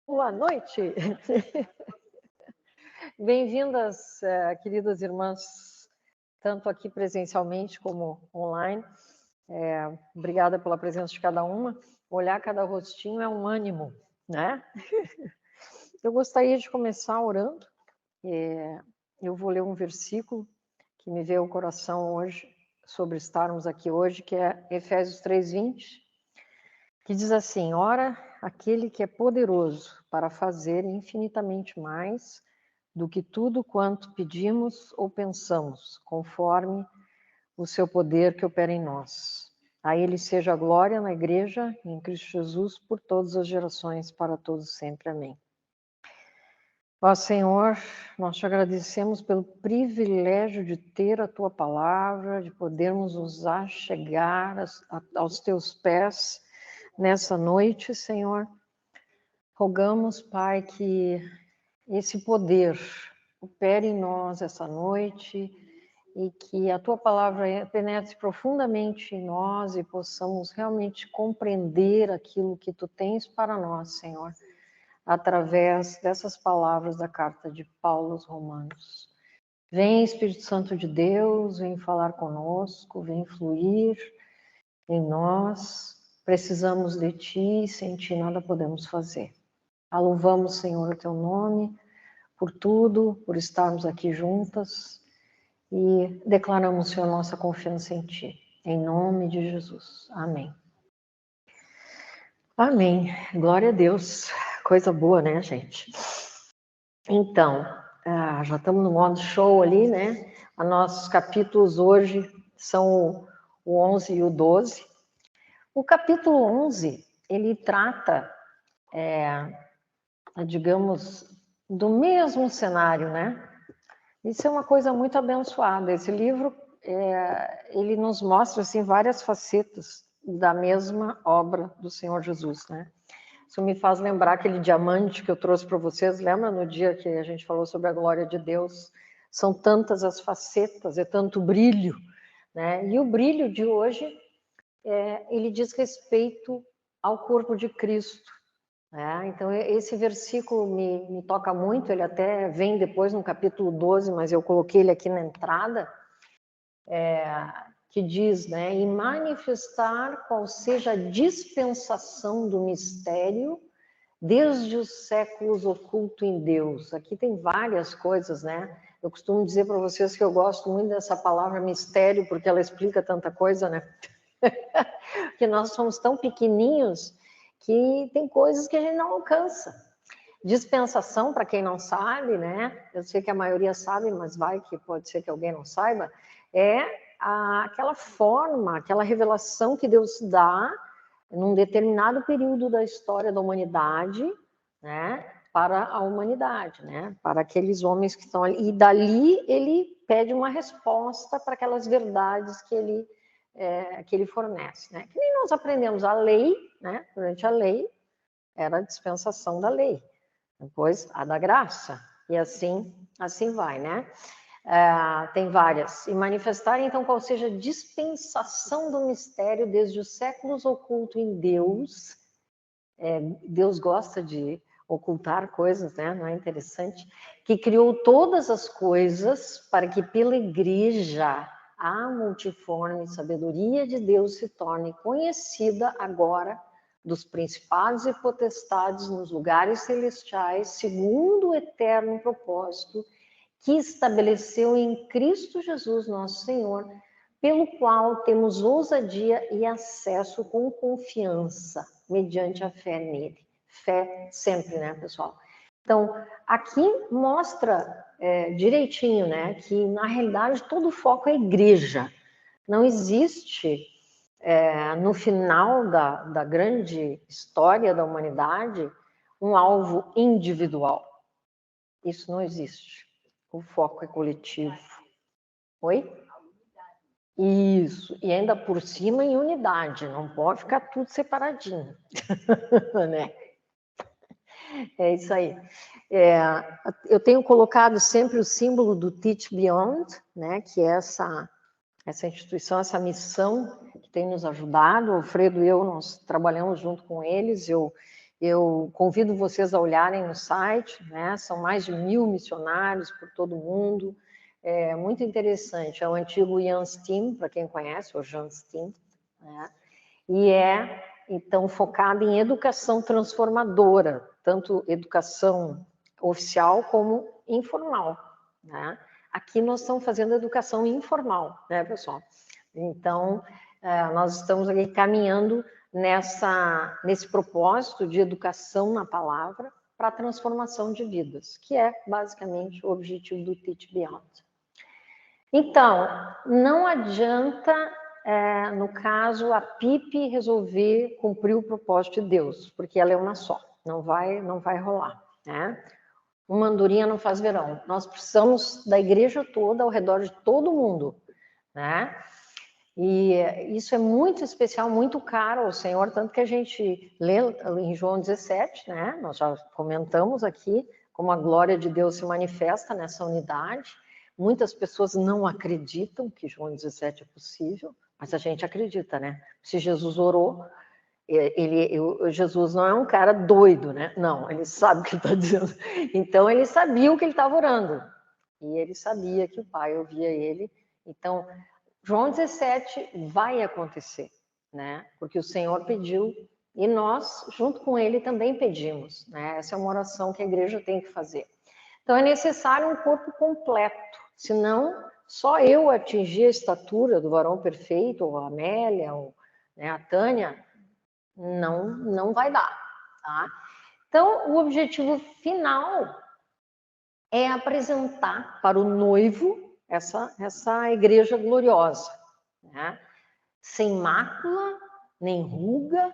Boa noite. Bem-vindas, queridas irmãs, tanto aqui presencialmente como online. Obrigada pela presença de cada uma. Olhar cada rostinho é um ânimo, né? Eu gostaria de começar orando. Eu vou ler um versículo que me veio ao coração hoje, sobre estarmos aqui hoje, que é Efésios 3:20, que diz assim: ora, aquele que é poderoso para fazer infinitamente mais do que tudo quanto pedimos ou pensamos, conforme o seu poder que opera em nós. A ele seja a glória na igreja, em Cristo Jesus, por todas as gerações, para todos sempre. Amém. Ó Senhor, nós te agradecemos pelo privilégio de ter a tua palavra, de podermos usar, chegar aos teus pés nessa noite, Senhor. Rogamos, Pai, que esse poder opere em nós essa noite e que a tua palavra penetre profundamente em nós e possamos realmente compreender aquilo que tu tens para nós, Senhor, através dessas palavras da carta de Paulo aos Romanos. Vem, Espírito Santo de Deus, vem falar conosco, vem fluir em nós. Precisamos de ti, sem ti nada podemos fazer. Louvamos, Senhor, o teu nome, por tudo, por estarmos aqui juntas e declaramos, Senhor, nossa confiança em Ti. Em nome de Jesus. Amém. Amém. Glória a Deus. Coisa boa, né, gente? Então, já estamos no modo show ali, né? Os nossos capítulos hoje são o 11 e o 12. O capítulo 11, ele trata, digamos, do mesmo cenário, né? Isso é uma coisa muito abençoada. Esse livro, ele nos mostra assim várias facetas da mesma obra do Senhor Jesus, né? Isso me faz lembrar aquele diamante que eu trouxe para vocês. Lembra no dia que a gente falou sobre a glória de Deus? São tantas as facetas, é tanto brilho, né? E o brilho de hoje, ele diz respeito ao corpo de Cristo. Então, esse versículo me toca muito, ele até vem depois no capítulo 12, mas eu coloquei ele aqui na entrada, que diz, né, e manifestar qual seja a dispensação do mistério desde os séculos oculto em Deus. Aqui tem várias coisas, né? Eu costumo dizer para vocês que eu gosto muito dessa palavra mistério, porque ela explica tanta coisa, né? Porque nós somos tão pequeninhos que tem coisas que a gente não alcança. Dispensação, para quem não sabe, né? Eu sei que a maioria sabe, mas vai que pode ser que alguém não saiba, é aquela forma, aquela revelação que Deus dá num determinado período da história da humanidade, né? Para a humanidade, né? Para aqueles homens que estão ali. E dali ele pede uma resposta para aquelas verdades que ele fornece, né? Que nem nós aprendemos a lei, né? Durante a lei era a dispensação da lei, depois a da graça, e assim vai, né? Tem várias. E manifestar, então, qual seja a dispensação do mistério desde os séculos oculto em Deus. Deus gosta de ocultar coisas, né? Não é interessante? Que criou todas as coisas para que pela igreja a multiforme sabedoria de Deus se torne conhecida agora dos principados e potestades nos lugares celestiais, segundo o eterno propósito que estabeleceu em Cristo Jesus, nosso Senhor, pelo qual temos ousadia e acesso com confiança, mediante a fé nele. Fé sempre, né, pessoal? Então, aqui mostra direitinho, né, que na realidade todo o foco é a igreja. Não existe, no final da grande história da humanidade, um alvo individual. Isso não existe. O foco é coletivo. Oi? Isso. E ainda por cima em unidade. Não pode ficar tudo separadinho. Né? É isso aí. Eu tenho colocado sempre o símbolo do Teach Beyond, né? Que é essa instituição, essa missão que tem nos ajudado. O Alfredo e eu, nós trabalhamos junto com eles. Eu Eu convido vocês a olharem no site, né? São mais de 1000 missionários por todo o mundo. É muito interessante. É o antigo Jan Steen, para quem conhece, o Jan Steen, né? E é, então, focado em educação transformadora, tanto educação oficial como informal, né? Aqui nós estamos fazendo educação informal, né, pessoal? Então, nós estamos aqui caminhando nesse propósito de educação na palavra para a transformação de vidas, que é basicamente o objetivo do Teach Beyond. Então, não adianta, no caso, a PIP resolver cumprir o propósito de Deus, porque ela é uma só, não vai rolar, né? Uma andorinha não faz verão. Nós precisamos da igreja toda, ao redor de todo mundo, né? E isso é muito especial, muito caro ao Senhor, tanto que a gente lê em João 17, né? Nós já comentamos aqui como a glória de Deus se manifesta nessa unidade. Muitas pessoas não acreditam que João 17 é possível, mas a gente acredita, né? Se Jesus orou, Jesus não é um cara doido, né? Não, ele sabe o que ele está dizendo. Então, ele sabia o que ele estava orando. E ele sabia que o Pai ouvia ele. Então, João 17 vai acontecer, né? Porque o Senhor pediu e nós, junto com ele, também pedimos, né? Essa é uma oração que a igreja tem que fazer. Então, é necessário um corpo completo, senão só eu atingir a estatura do varão perfeito, ou a Amélia, ou, né, a Tânia, não vai dar, tá? Então, o objetivo final é apresentar para o noivo essa igreja gloriosa, né? Sem mácula, nem ruga,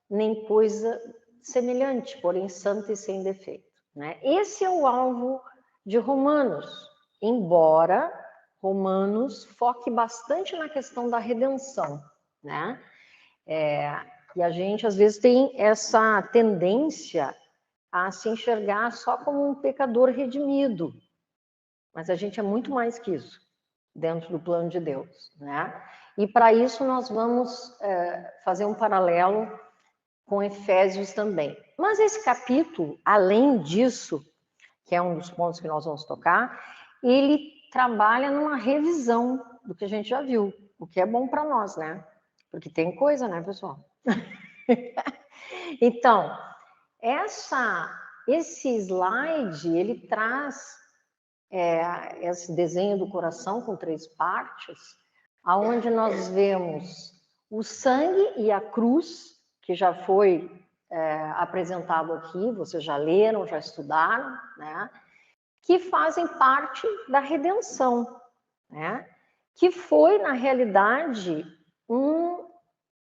nem coisa semelhante, porém santa e sem defeito, né? Esse é o alvo de Romanos, embora Romanos foque bastante na questão da redenção, né? E a gente, às vezes, tem essa tendência a se enxergar só como um pecador redimido. Mas a gente é muito mais que isso, dentro do plano de Deus, né? E para isso nós vamos fazer um paralelo com Efésios também. Mas esse capítulo, além disso, que é um dos pontos que nós vamos tocar, ele trabalha numa revisão do que a gente já viu, o que é bom para nós, né? Porque tem coisa, né, pessoal? Então, esse slide, ele traz esse desenho do coração com 3 partes, aonde nós vemos o sangue e a cruz, que já foi apresentado aqui, vocês já leram, já estudaram, né? Que fazem parte da redenção, né? Que foi, na realidade, um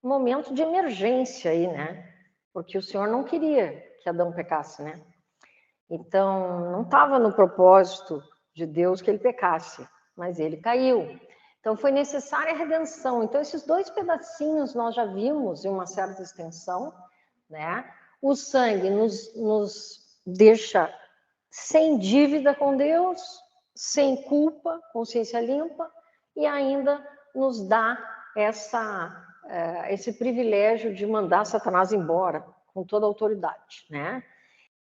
momento de emergência aí, né? Porque o Senhor não queria que Adão pecasse, né? Então, não estava no propósito de Deus que ele pecasse, mas ele caiu. Então, foi necessária a redenção. Então, esses 2 pedacinhos nós já vimos em uma certa extensão, né? O sangue nos deixa sem dívida com Deus, sem culpa, consciência limpa, e ainda nos dá esse privilégio de mandar Satanás embora com toda a autoridade, né?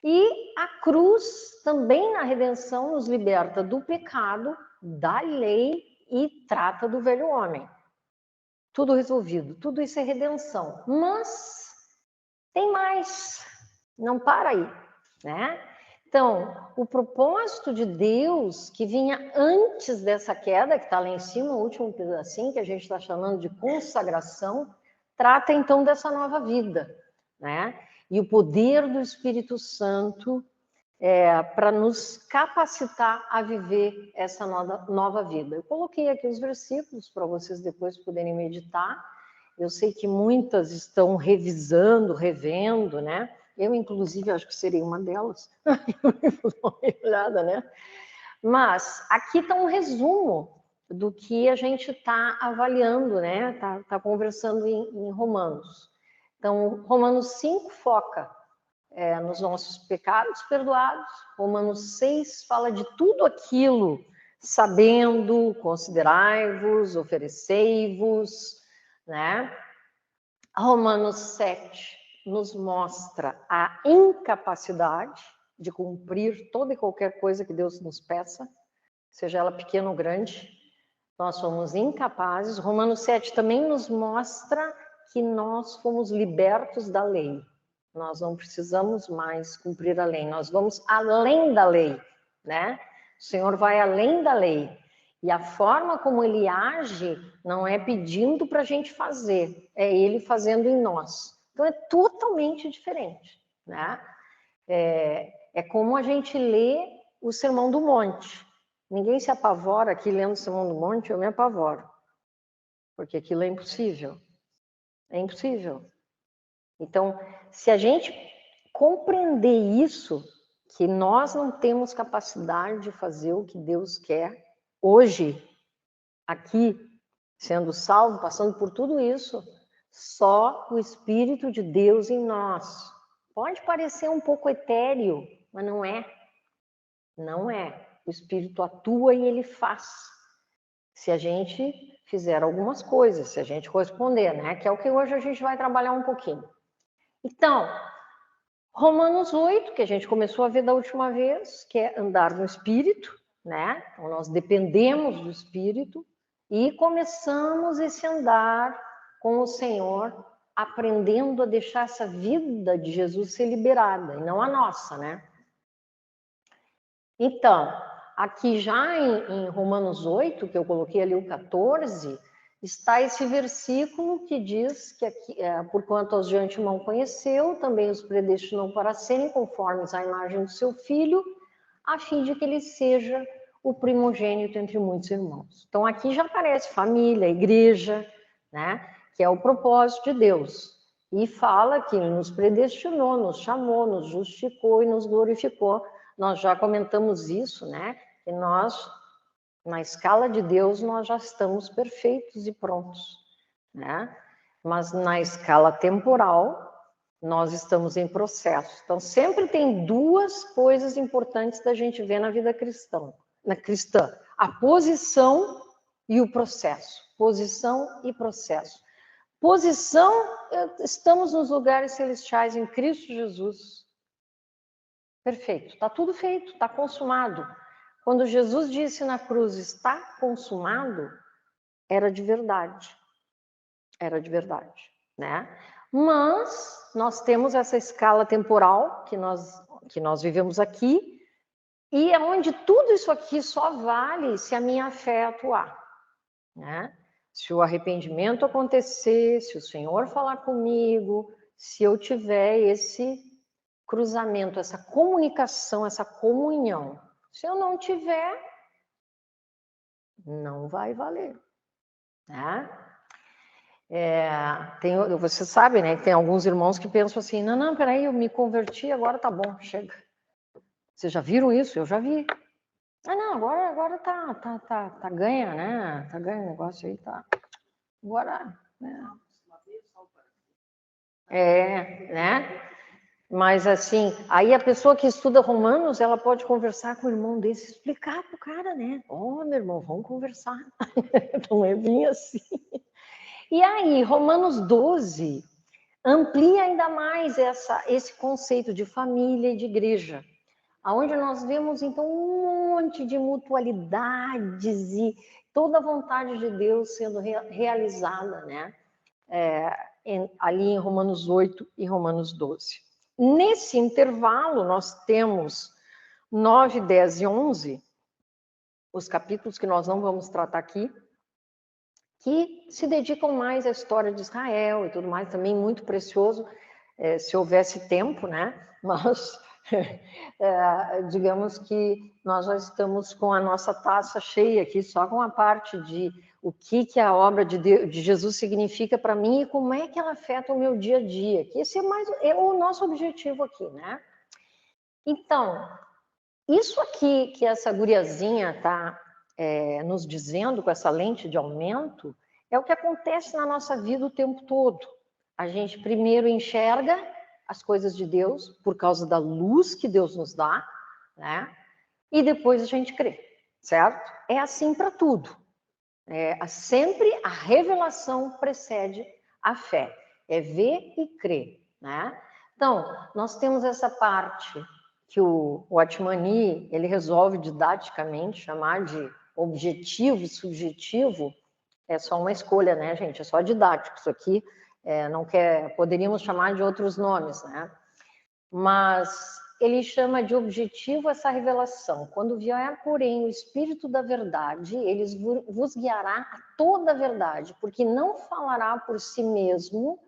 E a cruz, também na redenção, nos liberta do pecado, da lei e trata do velho homem. Tudo resolvido, tudo isso é redenção. Mas tem mais, não para aí, né? Então, o propósito de Deus, que vinha antes dessa queda, que está lá em cima, o último pedacinho, que a gente está chamando de consagração, trata então dessa nova vida, né? E o poder do Espírito Santo para nos capacitar a viver essa nova vida. Eu coloquei aqui os versículos para vocês depois poderem meditar. Eu sei que muitas estão revisando, revendo, né? Eu, inclusive, acho que serei uma delas. Vou dar uma olhada, né? Mas aqui está um resumo do que a gente está avaliando, né? Tá conversando em Romanos. Então, Romanos 5 foca nos nossos pecados perdoados. Romanos 6 fala de tudo aquilo, sabendo, considerai-vos, oferecei-vos, né? Romanos 7 nos mostra a incapacidade de cumprir toda e qualquer coisa que Deus nos peça, seja ela pequena ou grande, nós somos incapazes. Romanos 7 também nos mostra que nós fomos libertos da lei. Nós não precisamos mais cumprir a lei, nós vamos além da lei, né? O Senhor vai além da lei. E a forma como Ele age não é pedindo para a gente fazer, é Ele fazendo em nós. Então é totalmente diferente, né? É como a gente lê o Sermão do Monte. Ninguém se apavora aqui lendo o Sermão do Monte, eu me apavoro. Porque aquilo é impossível. É impossível. Então, se a gente compreender isso, que nós não temos capacidade de fazer o que Deus quer hoje, aqui, sendo salvo, passando por tudo isso, só o Espírito de Deus em nós. Pode parecer um pouco etéreo, mas não é. Não é. O Espírito atua e ele faz. Se a gente fizer algumas coisas, se a gente corresponder, né? Que é o que hoje a gente vai trabalhar um pouquinho. Então, Romanos 8, que a gente começou a ver da última vez, que é andar no Espírito, né? Então, nós dependemos do Espírito e começamos esse andar com o Senhor, aprendendo a deixar essa vida de Jesus ser liberada, e não a nossa, né? Então, aqui já em Romanos 8, que eu coloquei ali o 14, está esse versículo que diz que aqui, porquanto aos de antemão conheceu, também os predestinou para serem conformes à imagem do seu filho, a fim de que ele seja o primogênito entre muitos irmãos. Então aqui já aparece família, igreja, né? Que é o propósito de Deus. E fala que nos predestinou, nos chamou, nos justificou e nos glorificou. Nós já comentamos isso, né? Que nós, na escala de Deus, nós já estamos perfeitos e prontos, né? Mas na escala temporal, nós estamos em processo. Então, sempre tem duas coisas importantes da gente ver na vida cristã. A posição e o processo. Posição e processo. Posição, estamos nos lugares celestiais em Cristo Jesus. Perfeito, está tudo feito, está consumado. Quando Jesus disse na cruz, está consumado, era de verdade. Era de verdade, né? Mas nós temos essa escala temporal que nós vivemos aqui, e é onde tudo isso aqui só vale se a minha fé atuar, né? Se o arrependimento acontecer, se o Senhor falar comigo, se eu tiver esse cruzamento, essa comunicação, essa comunhão. Se eu não tiver, não vai valer, né? Você sabe, né, que tem alguns irmãos que pensam assim, não, peraí, eu me converti, agora tá bom, chega. Vocês já viram isso? Eu já vi. Não, agora tá ganha, né? Tá ganha o negócio aí, tá. Agora, né? Né? Mas assim, aí a pessoa que estuda Romanos, ela pode conversar com o irmão desse, explicar pro cara, né? Meu irmão, vamos conversar. Não é bem assim. E aí, Romanos 12 amplia ainda mais esse conceito de família e de igreja, aonde nós vemos, então, um monte de mutualidades e toda a vontade de Deus sendo realizada, né? Ali em Romanos 8 e Romanos 12. Nesse intervalo, nós temos 9, 10 e 11, os capítulos que nós não vamos tratar aqui, que se dedicam mais à história de Israel e tudo mais, também muito precioso, se houvesse tempo, né? Mas, digamos que nós já estamos com a nossa taça cheia aqui, só com a parte de o que a obra de Jesus significa para mim e como é que ela afeta o meu dia a dia. Que esse é o nosso objetivo aqui, né? Então, isso aqui que essa guriazinha está nos dizendo com essa lente de aumento é o que acontece na nossa vida o tempo todo. A gente primeiro enxerga as coisas de Deus por causa da luz que Deus nos dá, né? E depois a gente crê, certo? É assim para tudo. Sempre a revelação precede a fé. É ver e crer. né? Então, nós temos essa parte que o Watmani, ele resolve didaticamente chamar de objetivo e subjetivo. É só uma escolha, né, gente? É só didático. Isso aqui não quer, poderíamos chamar de outros nomes, né? Mas ele chama de objetivo essa revelação. Quando vier, porém, o Espírito da verdade, ele vos guiará a toda a verdade, porque não falará por si mesmo,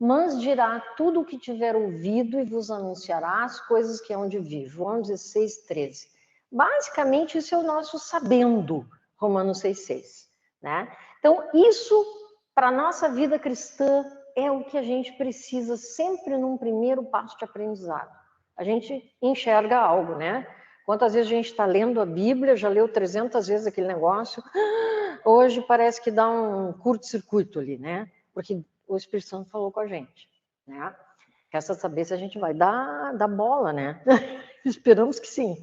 mas dirá tudo o que tiver ouvido e vos anunciará as coisas que hão de vir. João 16, 13. Basicamente, isso é o nosso sabendo, Romanos 6, 6. Né? Então, isso, para a nossa vida cristã, é o que a gente precisa sempre num primeiro passo de aprendizado. A gente enxerga algo, né? Quantas vezes a gente está lendo a Bíblia, já leu 300 vezes aquele negócio, hoje parece que dá um curto-circuito ali, né? Porque o Espírito Santo falou com a gente, né? Resta saber se a gente vai dar bola, né? Esperamos que sim.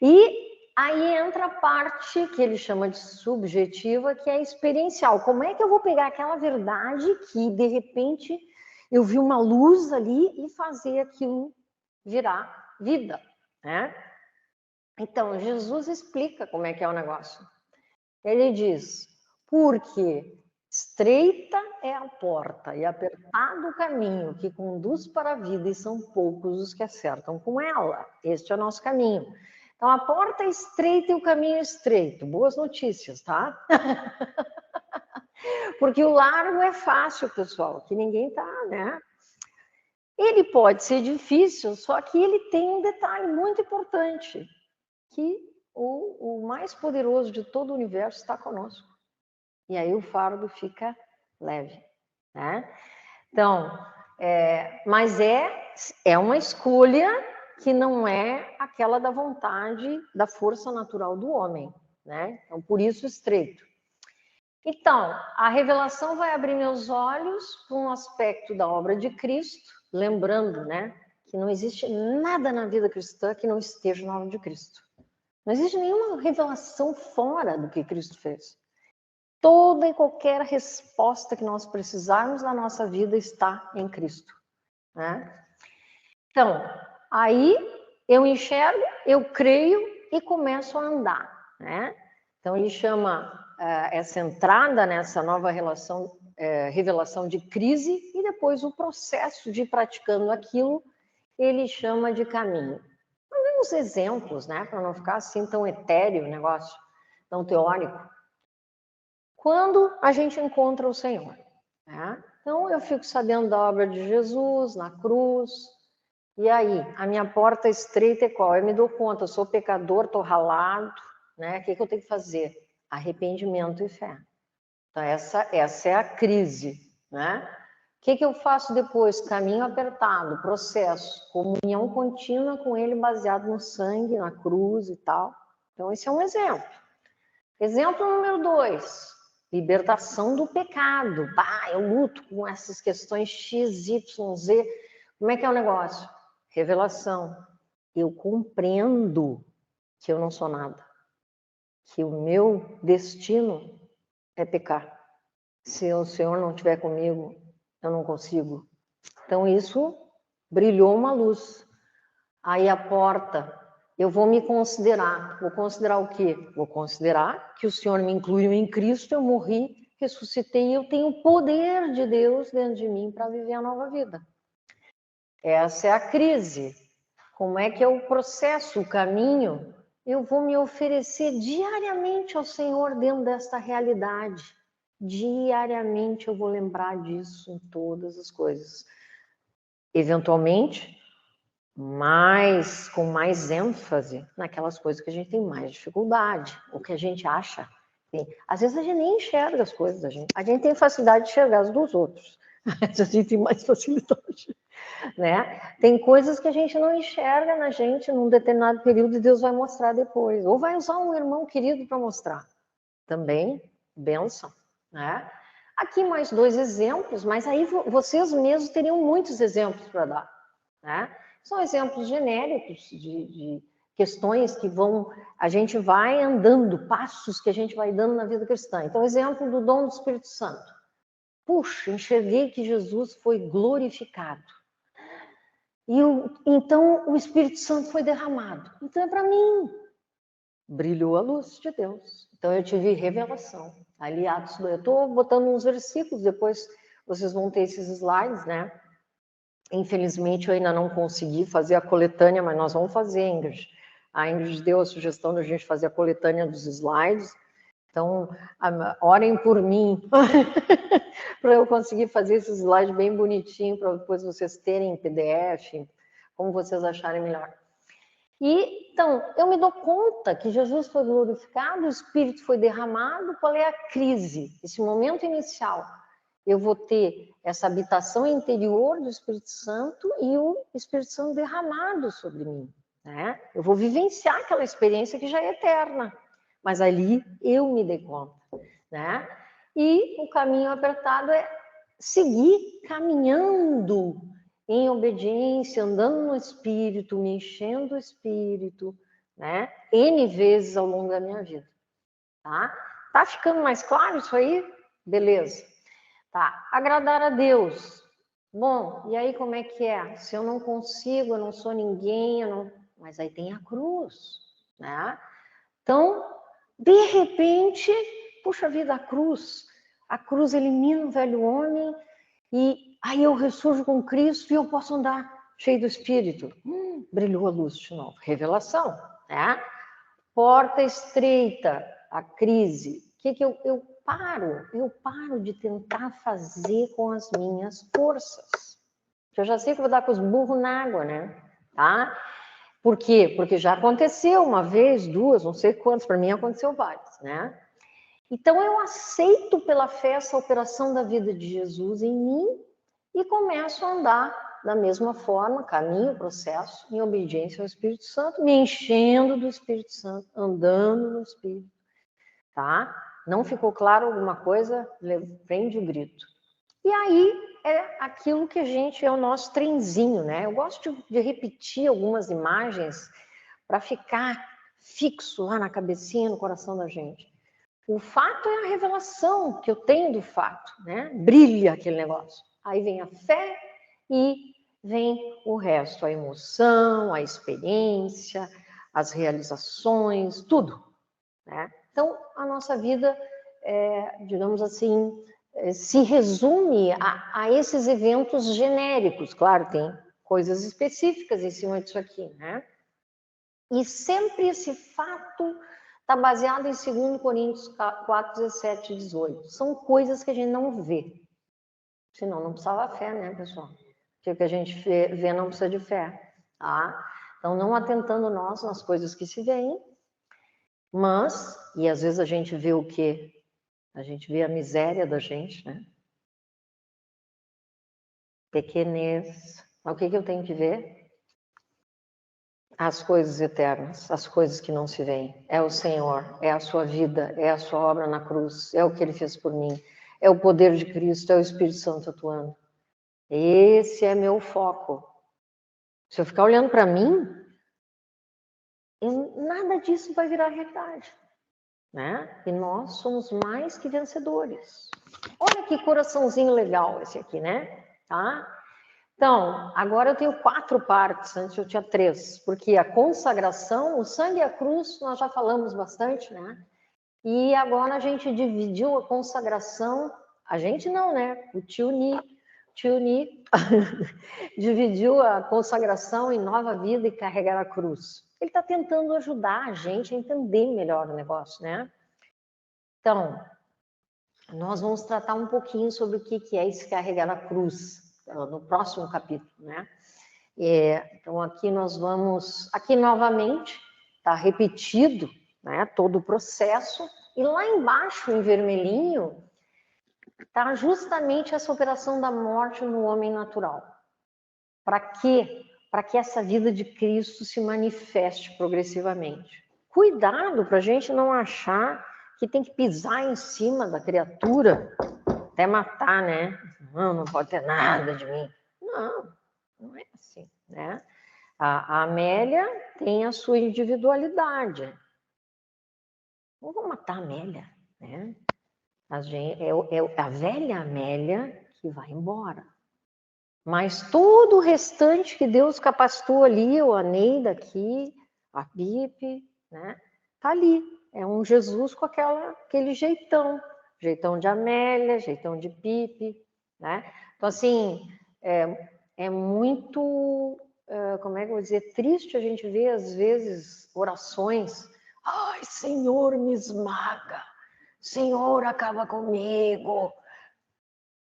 E aí entra a parte que ele chama de subjetiva, que é experiencial. Como é que eu vou pegar aquela verdade que, de repente, eu vi uma luz ali e fazer aquilo virar vida, né? Então, Jesus explica como é que é o negócio. Ele diz, porque estreita é a porta e apertado o caminho que conduz para a vida, e são poucos os que acertam com ela. Este é o nosso caminho. Então, a porta é estreita e o caminho é estreito. Boas notícias, tá? Porque o largo é fácil, pessoal, que ninguém tá, né? Ele pode ser difícil, só que ele tem um detalhe muito importante, que o mais poderoso de todo o universo está conosco. E aí o fardo fica leve, né? Então, mas é uma escolha que não é aquela da vontade, da força natural do homem, né? Então, por isso estreito. Então, a revelação vai abrir meus olhos para um aspecto da obra de Cristo, lembrando, né, que não existe nada na vida cristã que não esteja na obra de Cristo. Não existe nenhuma revelação fora do que Cristo fez. Toda e qualquer resposta que nós precisarmos na nossa vida está em Cristo, né? Então, aí eu enxergo, eu creio e começo a andar, né? Então, ele chama essa entrada nessa nova revelação de crise, e depois o processo de ir praticando aquilo, ele chama de caminho. Uns exemplos, né? Para não ficar assim tão etéreo o negócio, tão teórico. Quando a gente encontra o Senhor, né? Então eu fico sabendo da obra de Jesus na cruz, e aí a minha porta estreita é qual? Eu me dou conta, eu sou pecador, estou ralado, né? O que eu tenho que fazer? Arrependimento e fé. Então essa é a crise, né? O que eu faço depois? Caminho apertado, processo, comunhão contínua com Ele, baseado no sangue, na cruz e tal. Então esse é um exemplo. Exemplo número 2, libertação do pecado. Eu luto com essas questões X, Y, Z. Como é que é o negócio? Revelação. Eu compreendo que eu não sou nada. Que o meu destino é pecar. Se o Senhor não estiver comigo, eu não consigo. Então, isso brilhou uma luz. Aí a porta, eu vou me considerar. Vou considerar o quê? Vou considerar que o Senhor me incluiu em Cristo, eu morri, ressuscitei, e eu tenho o poder de Deus dentro de mim para viver a nova vida. Essa é a crise. Como é que é o processo, o caminho? Eu vou me oferecer diariamente ao Senhor dentro desta realidade. Diariamente eu vou lembrar disso em todas as coisas. Eventualmente, com mais ênfase naquelas coisas que a gente tem mais dificuldade, o que a gente acha. Às vezes a gente nem enxerga as coisas da gente. A gente tem facilidade de enxergar as dos outros. A gente tem mais facilidade, né? Tem coisas que a gente não enxerga na gente num determinado período e Deus vai mostrar depois. Ou vai usar um irmão querido para mostrar. Também, bênção, né? Aqui mais 2 exemplos, mas aí vocês mesmos teriam muitos exemplos para dar, né? São exemplos genéricos de questões que a gente vai andando, passos que a gente vai dando na vida cristã. Então, exemplo do dom do Espírito Santo. Puxa, enxerguei que Jesus foi glorificado. Então o Espírito Santo foi derramado. Então é para mim. Brilhou a luz de Deus. Então eu tive revelação. Ali, Atos 2. Eu estou botando uns versículos, depois vocês vão ter esses slides, né? Infelizmente eu ainda não consegui fazer a coletânea, mas nós vamos fazer, Ingrid. A Ingrid deu a sugestão da gente fazer a coletânea dos slides. Então, orem por mim, para eu conseguir fazer esse slide bem bonitinho, para depois vocês terem em PDF, como vocês acharem melhor. E, então, eu me dou conta que Jesus foi glorificado, o Espírito foi derramado, qual é a crise? Esse momento inicial. Eu vou ter essa habitação interior do Espírito Santo e o Espírito Santo derramado sobre mim, né? Eu vou vivenciar aquela experiência que já é eterna, mas ali eu me dei conta, né? E o caminho apertado é seguir caminhando em obediência, andando no Espírito, me enchendo do Espírito, né? N vezes ao longo da minha vida, tá? Tá ficando mais claro isso aí? Beleza. Tá, agradar a Deus. Bom, e aí como é que é? Se eu não consigo, eu não sou ninguém, eu não... mas aí tem a cruz, né? Então, de repente, puxa vida, a cruz elimina o velho homem e aí eu ressurjo com Cristo e eu posso andar cheio do Espírito. Brilhou a luz de novo. Revelação, né? Porta estreita, a crise. O que eu paro? Eu paro de tentar fazer com as minhas forças. Eu já sei que eu vou dar com os burros na água, né? Tá? Por quê? Porque já aconteceu uma vez, duas, não sei quantas, para mim aconteceu várias, né? Então eu aceito pela fé essa operação da vida de Jesus em mim e começo a andar da mesma forma, caminho, processo, em obediência ao Espírito Santo, me enchendo do Espírito Santo, andando no Espírito, tá? Não ficou claro alguma coisa? Prende o grito. E aí é aquilo que a gente, é o nosso trenzinho, né? Eu gosto de repetir algumas imagens para ficar fixo lá na cabecinha, no coração da gente. O fato é a revelação que eu tenho do fato, né? Brilha aquele negócio. Aí vem a fé e vem o resto, a emoção, a experiência, as realizações, tudo, né? Então, a nossa vida, digamos assim, se resume a esses eventos genéricos. Claro, tem coisas específicas em cima disso aqui, né? E sempre esse fato está baseado em 2 Coríntios 4, 17 e 18. São coisas que a gente não vê. Senão não precisava fé, né, pessoal? Porque o que a gente vê não precisa de fé, tá? Então, não atentando nós nas coisas que se veem, mas, e às vezes a gente vê o quê? A gente vê a miséria da gente, né? Pequenez. Mas o que eu tenho que ver? As coisas eternas, as coisas que não se veem. É o Senhor, é a sua vida, é a sua obra na cruz, é o que Ele fez por mim, é o poder de Cristo, é o Espírito Santo atuando. Esse é meu foco. Se eu ficar olhando para mim, nada disso vai virar realidade, né? E nós somos mais que vencedores. Olha que coraçãozinho legal esse aqui, né? Tá? Então, agora eu tenho 4 partes, antes eu tinha 3, porque a consagração, o sangue e a cruz, nós já falamos bastante, né? E agora a gente dividiu a consagração, a gente não, né? O tio Ni dividiu a consagração em nova vida e carregar a cruz. Ele está tentando ajudar a gente a entender melhor o negócio, né? Então, nós vamos tratar um pouquinho sobre o que é esse carregar a cruz, no próximo capítulo, né? Então, aqui nós vamos... Aqui, novamente, está repetido, né, todo o processo. E lá embaixo, em vermelhinho, está justamente essa operação da morte no homem natural. Para quê? Para que essa vida de Cristo se manifeste progressivamente. Cuidado para a gente não achar que tem que pisar em cima da criatura até matar, né? Não pode ter nada de mim. Não, não é assim, né? A Amélia tem a sua individualidade. Não vou matar a Amélia, né? É a velha Amélia que vai embora. Mas todo o restante que Deus capacitou ali, o Aneida aqui, a Bipe, né? Tá ali. É um Jesus com aquele jeitão. Jeitão de Amélia, jeitão de Pipe, né? Então, assim, é muito, como é que eu vou dizer, triste a gente ver, às vezes, orações. Ai, Senhor, me esmaga. Senhor, acaba comigo.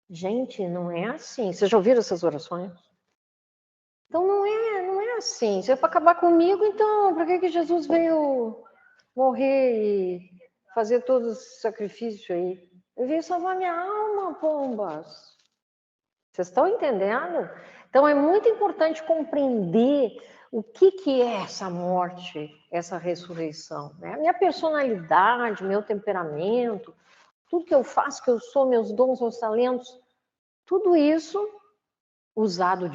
Gente, não é assim. Vocês já ouviram essas orações? Então não é assim. Se é para acabar comigo, então para que Jesus veio morrer e fazer todo esse sacrifício aí? Ele veio salvar minha alma, pombas. Vocês estão entendendo? Então é muito importante compreender o que é essa morte, essa ressurreição. Né? A minha personalidade, meu temperamento, tudo que eu faço, que eu sou, meus dons, meus talentos, tudo isso usado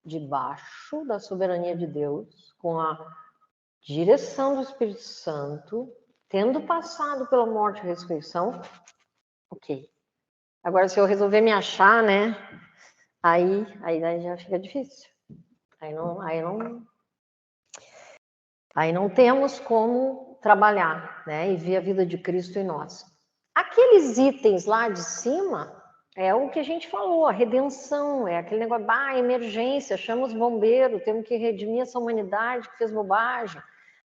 debaixo da soberania de Deus, com a direção do Espírito Santo, tendo passado pela morte e ressurreição, ok. Agora, se eu resolver me achar, né, aí já fica difícil. Aí não temos como trabalhar, né, e ver a vida de Cristo em nós. Aqueles itens lá de cima é o que a gente falou, a redenção, é aquele negócio, emergência, chama os bombeiros, temos que redimir essa humanidade que fez bobagem,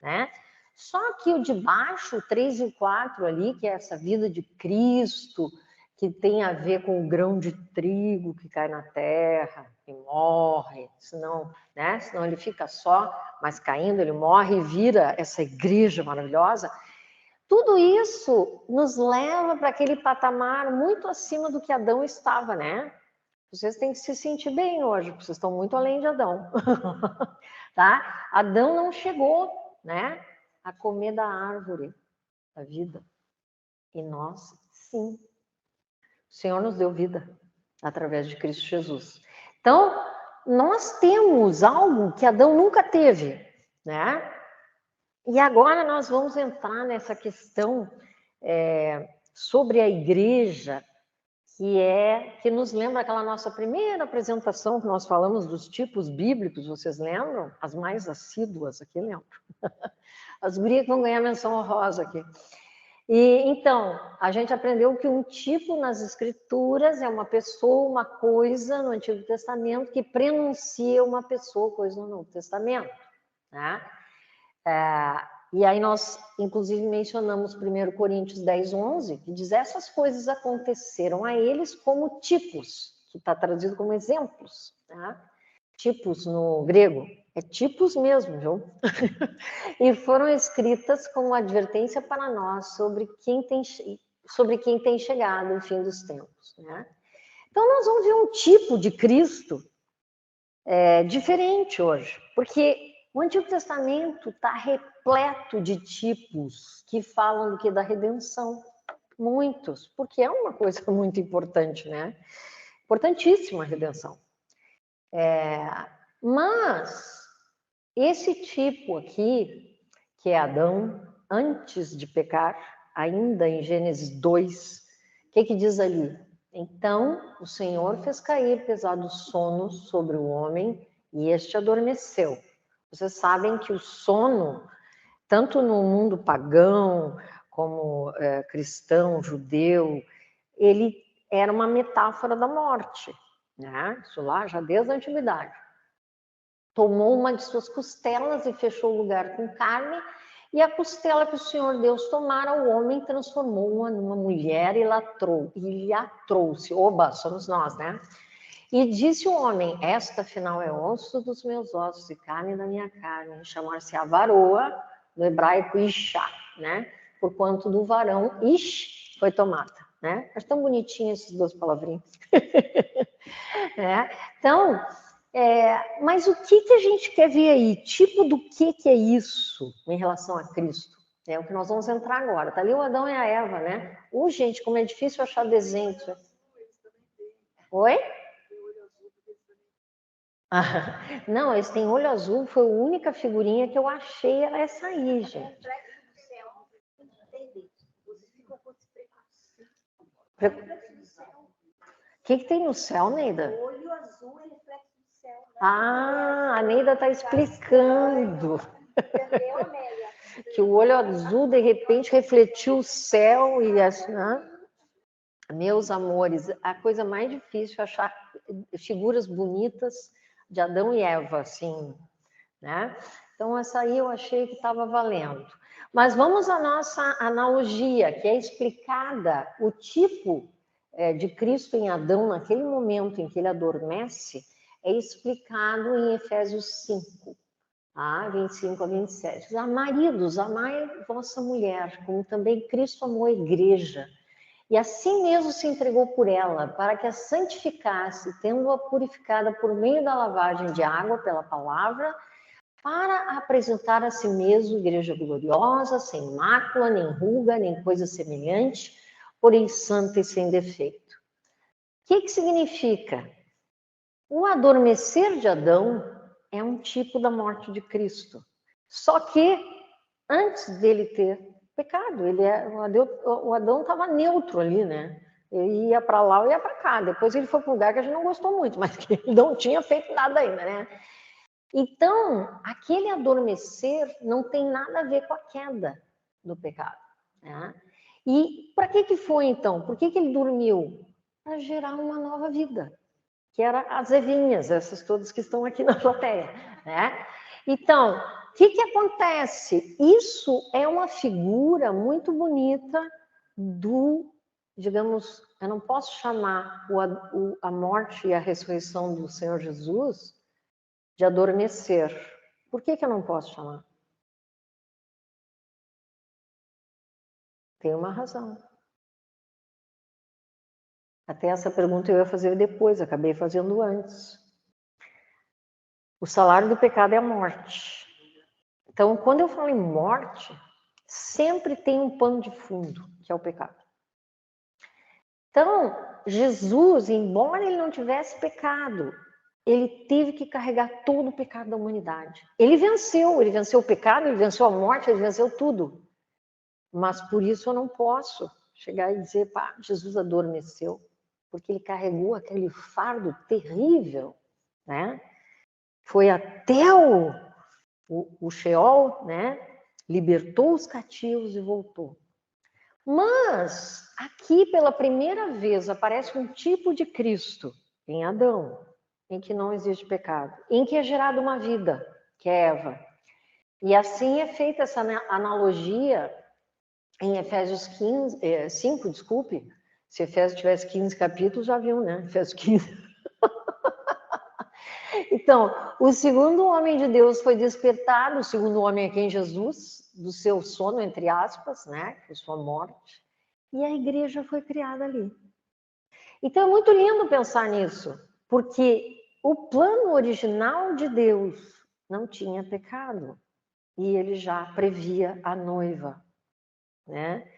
né? Só que o de baixo, o 3 e 4 ali, que é essa vida de Cristo, que tem a ver com o grão de trigo que cai na terra e morre, senão, né? Senão ele fica só, mas caindo ele morre e vira essa igreja maravilhosa. Tudo isso nos leva para aquele patamar muito acima do que Adão estava, né? Vocês têm que se sentir bem hoje, porque vocês estão muito além de Adão. Tá? Adão não chegou, né, a comer da árvore da vida. E nós, sim. O Senhor nos deu vida através de Cristo Jesus. Então, nós temos algo que Adão nunca teve, né? E agora nós vamos entrar nessa questão sobre a igreja, que nos lembra aquela nossa primeira apresentação que nós falamos dos tipos bíblicos, vocês lembram? As mais assíduas aqui lembram. As gurias que vão ganhar menção honrosa aqui. E então, a gente aprendeu que um tipo nas escrituras é uma pessoa, uma coisa no Antigo Testamento que prenuncia uma pessoa, coisa no Novo Testamento, né? E aí nós, inclusive, mencionamos 1 Coríntios 10, 11, que diz essas coisas aconteceram a eles como tipos, que está traduzido como exemplos. Tá? Tipos no grego, é tipos mesmo, viu? E foram escritas como advertência para nós sobre quem tem chegado o fim dos tempos. Né? Então nós vamos ver um tipo de Cristo diferente hoje, porque o Antigo Testamento está repleto de tipos que falam do que da redenção. Muitos, porque é uma coisa muito importante, né? Importantíssima a redenção. Mas esse tipo aqui, que é Adão, antes de pecar, ainda em Gênesis 2, o que diz ali? Então o Senhor fez cair pesado sono sobre o homem e este adormeceu. Vocês sabem que o sono, tanto no mundo pagão, como cristão, judeu, ele era uma metáfora da morte, né? Isso lá já desde a antiguidade. Tomou uma de suas costelas e fechou o lugar com carne, e a costela que o Senhor Deus tomara, o homem transformou-a numa mulher e lhe a trouxe. Oba, somos nós, né? E disse o homem, esta afinal é osso dos meus ossos e carne da minha carne, chamar-se-á varoa, no hebraico Ishá, né? Porquanto do varão Ish foi tomada, né? Acho tão bonitinho essas duas palavrinhas. Então, mas o que a gente quer ver aí? Tipo do que é isso em relação a Cristo? É o que nós vamos entrar agora. Tá ali o Adão e a Eva, né? Gente, como é difícil achar desenho. Oi? Não, eles têm olho azul, foi a única figurinha que eu achei, era essa aí, gente. que tem no céu, Neida? O olho azul é reflexo do céu. Né? Ah, a Neida está explicando. Entendeu, Amélia? Que o olho azul, de repente, refletiu o céu e assim, né? Meus amores, a coisa mais difícil é achar figuras bonitas de Adão e Eva, assim, né? Então, essa aí eu achei que estava valendo. Mas vamos à nossa analogia, que é explicada o tipo de Cristo em Adão, naquele momento em que ele adormece, é explicado em Efésios 5, 25 a 27. Maridos, amai vossa mulher, como também Cristo amou a igreja, e assim mesmo se entregou por ela, para que a santificasse, tendo-a purificada por meio da lavagem de água pela palavra, para apresentar a si mesmo igreja gloriosa, sem mácula, nem ruga, nem coisa semelhante, porém santa e sem defeito. O que significa? O adormecer de Adão é um tipo da morte de Cristo. Só que antes dele ter pecado, o Adão estava neutro ali, né? Ele ia para lá ou ia para cá. Depois ele foi para um lugar que a gente não gostou muito, mas que ele não tinha feito nada ainda, né? Então, aquele adormecer não tem nada a ver com a queda do pecado. Né? E para que foi então? Por que ele dormiu? Para gerar uma nova vida, que era as Evinhas, essas todas que estão aqui na plateia. Né? Então, o que acontece? Isso é uma figura muito bonita do, digamos, eu não posso chamar a morte e a ressurreição do Senhor Jesus de adormecer. Por que eu não posso chamar? Tem uma razão. Até essa pergunta eu ia fazer depois, acabei fazendo antes. O salário do pecado é a morte. Então, quando eu falo em morte, sempre tem um pano de fundo, que é o pecado. Então, Jesus, embora ele não tivesse pecado, ele teve que carregar todo o pecado da humanidade. Ele venceu o pecado, ele venceu a morte, ele venceu tudo. Mas por isso eu não posso chegar e dizer, pá, Jesus adormeceu, porque ele carregou aquele fardo terrível, né? Foi até o Sheol, né? Libertou os cativos e voltou. Mas aqui pela primeira vez aparece um tipo de Cristo em Adão, em que não existe pecado, em que é gerada uma vida, que é Eva. E assim é feita essa analogia em Efésios 5, desculpe. Se Efésios tivesse 15 capítulos, já viu, né? Efésios 15. Então, o segundo homem de Deus foi despertado, o segundo homem aqui em Jesus, do seu sono, entre aspas, né? Que é sua morte. E a igreja foi criada ali. Então, é muito lindo pensar nisso, porque o plano original de Deus não tinha pecado. E ele já previa a noiva, né?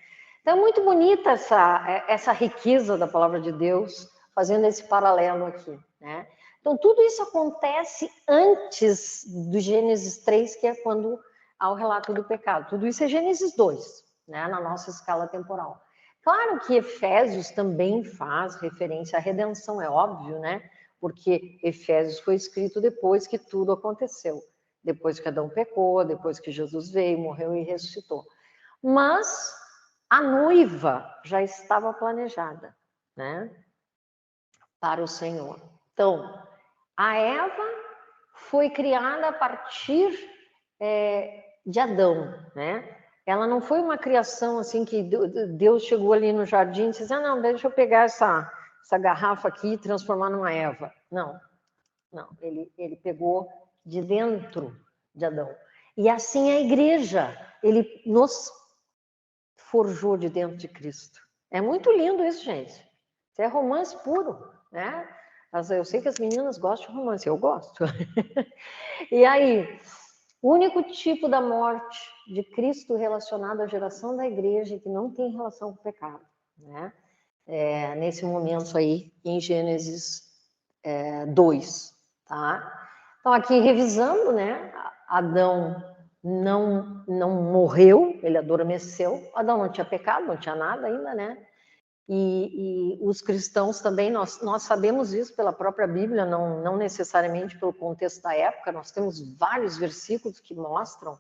Então, é muito bonita essa riqueza da palavra de Deus, fazendo esse paralelo aqui, né? Então, tudo isso acontece antes do Gênesis 3, que é quando há o relato do pecado. Tudo isso é Gênesis 2, né? Na nossa escala temporal. Claro que Efésios também faz referência à redenção, é óbvio, né? Porque Efésios foi escrito depois que tudo aconteceu. Depois que Adão pecou, depois que Jesus veio, morreu e ressuscitou. Mas a noiva já estava planejada, né? Para o Senhor. Então, a Eva foi criada a partir de Adão, né? Ela não foi uma criação assim que Deus chegou ali no jardim e disse, não, deixa eu pegar essa garrafa aqui e transformar numa Eva. Não, ele pegou de dentro de Adão. E assim a igreja, ele nos forjou de dentro de Cristo. É muito lindo isso, gente. Isso é romance puro, né? Eu sei que as meninas gostam de romance, eu gosto. E aí, o único tipo da morte de Cristo relacionado à geração da igreja que não tem relação com o pecado, né? Nesse momento aí, em Gênesis 2, tá? Então, aqui revisando, né? Adão não morreu, ele adormeceu. Adão não tinha pecado, não tinha nada ainda, né? E os cristãos também, nós sabemos isso pela própria Bíblia, não necessariamente pelo contexto da época, nós temos vários versículos que mostram.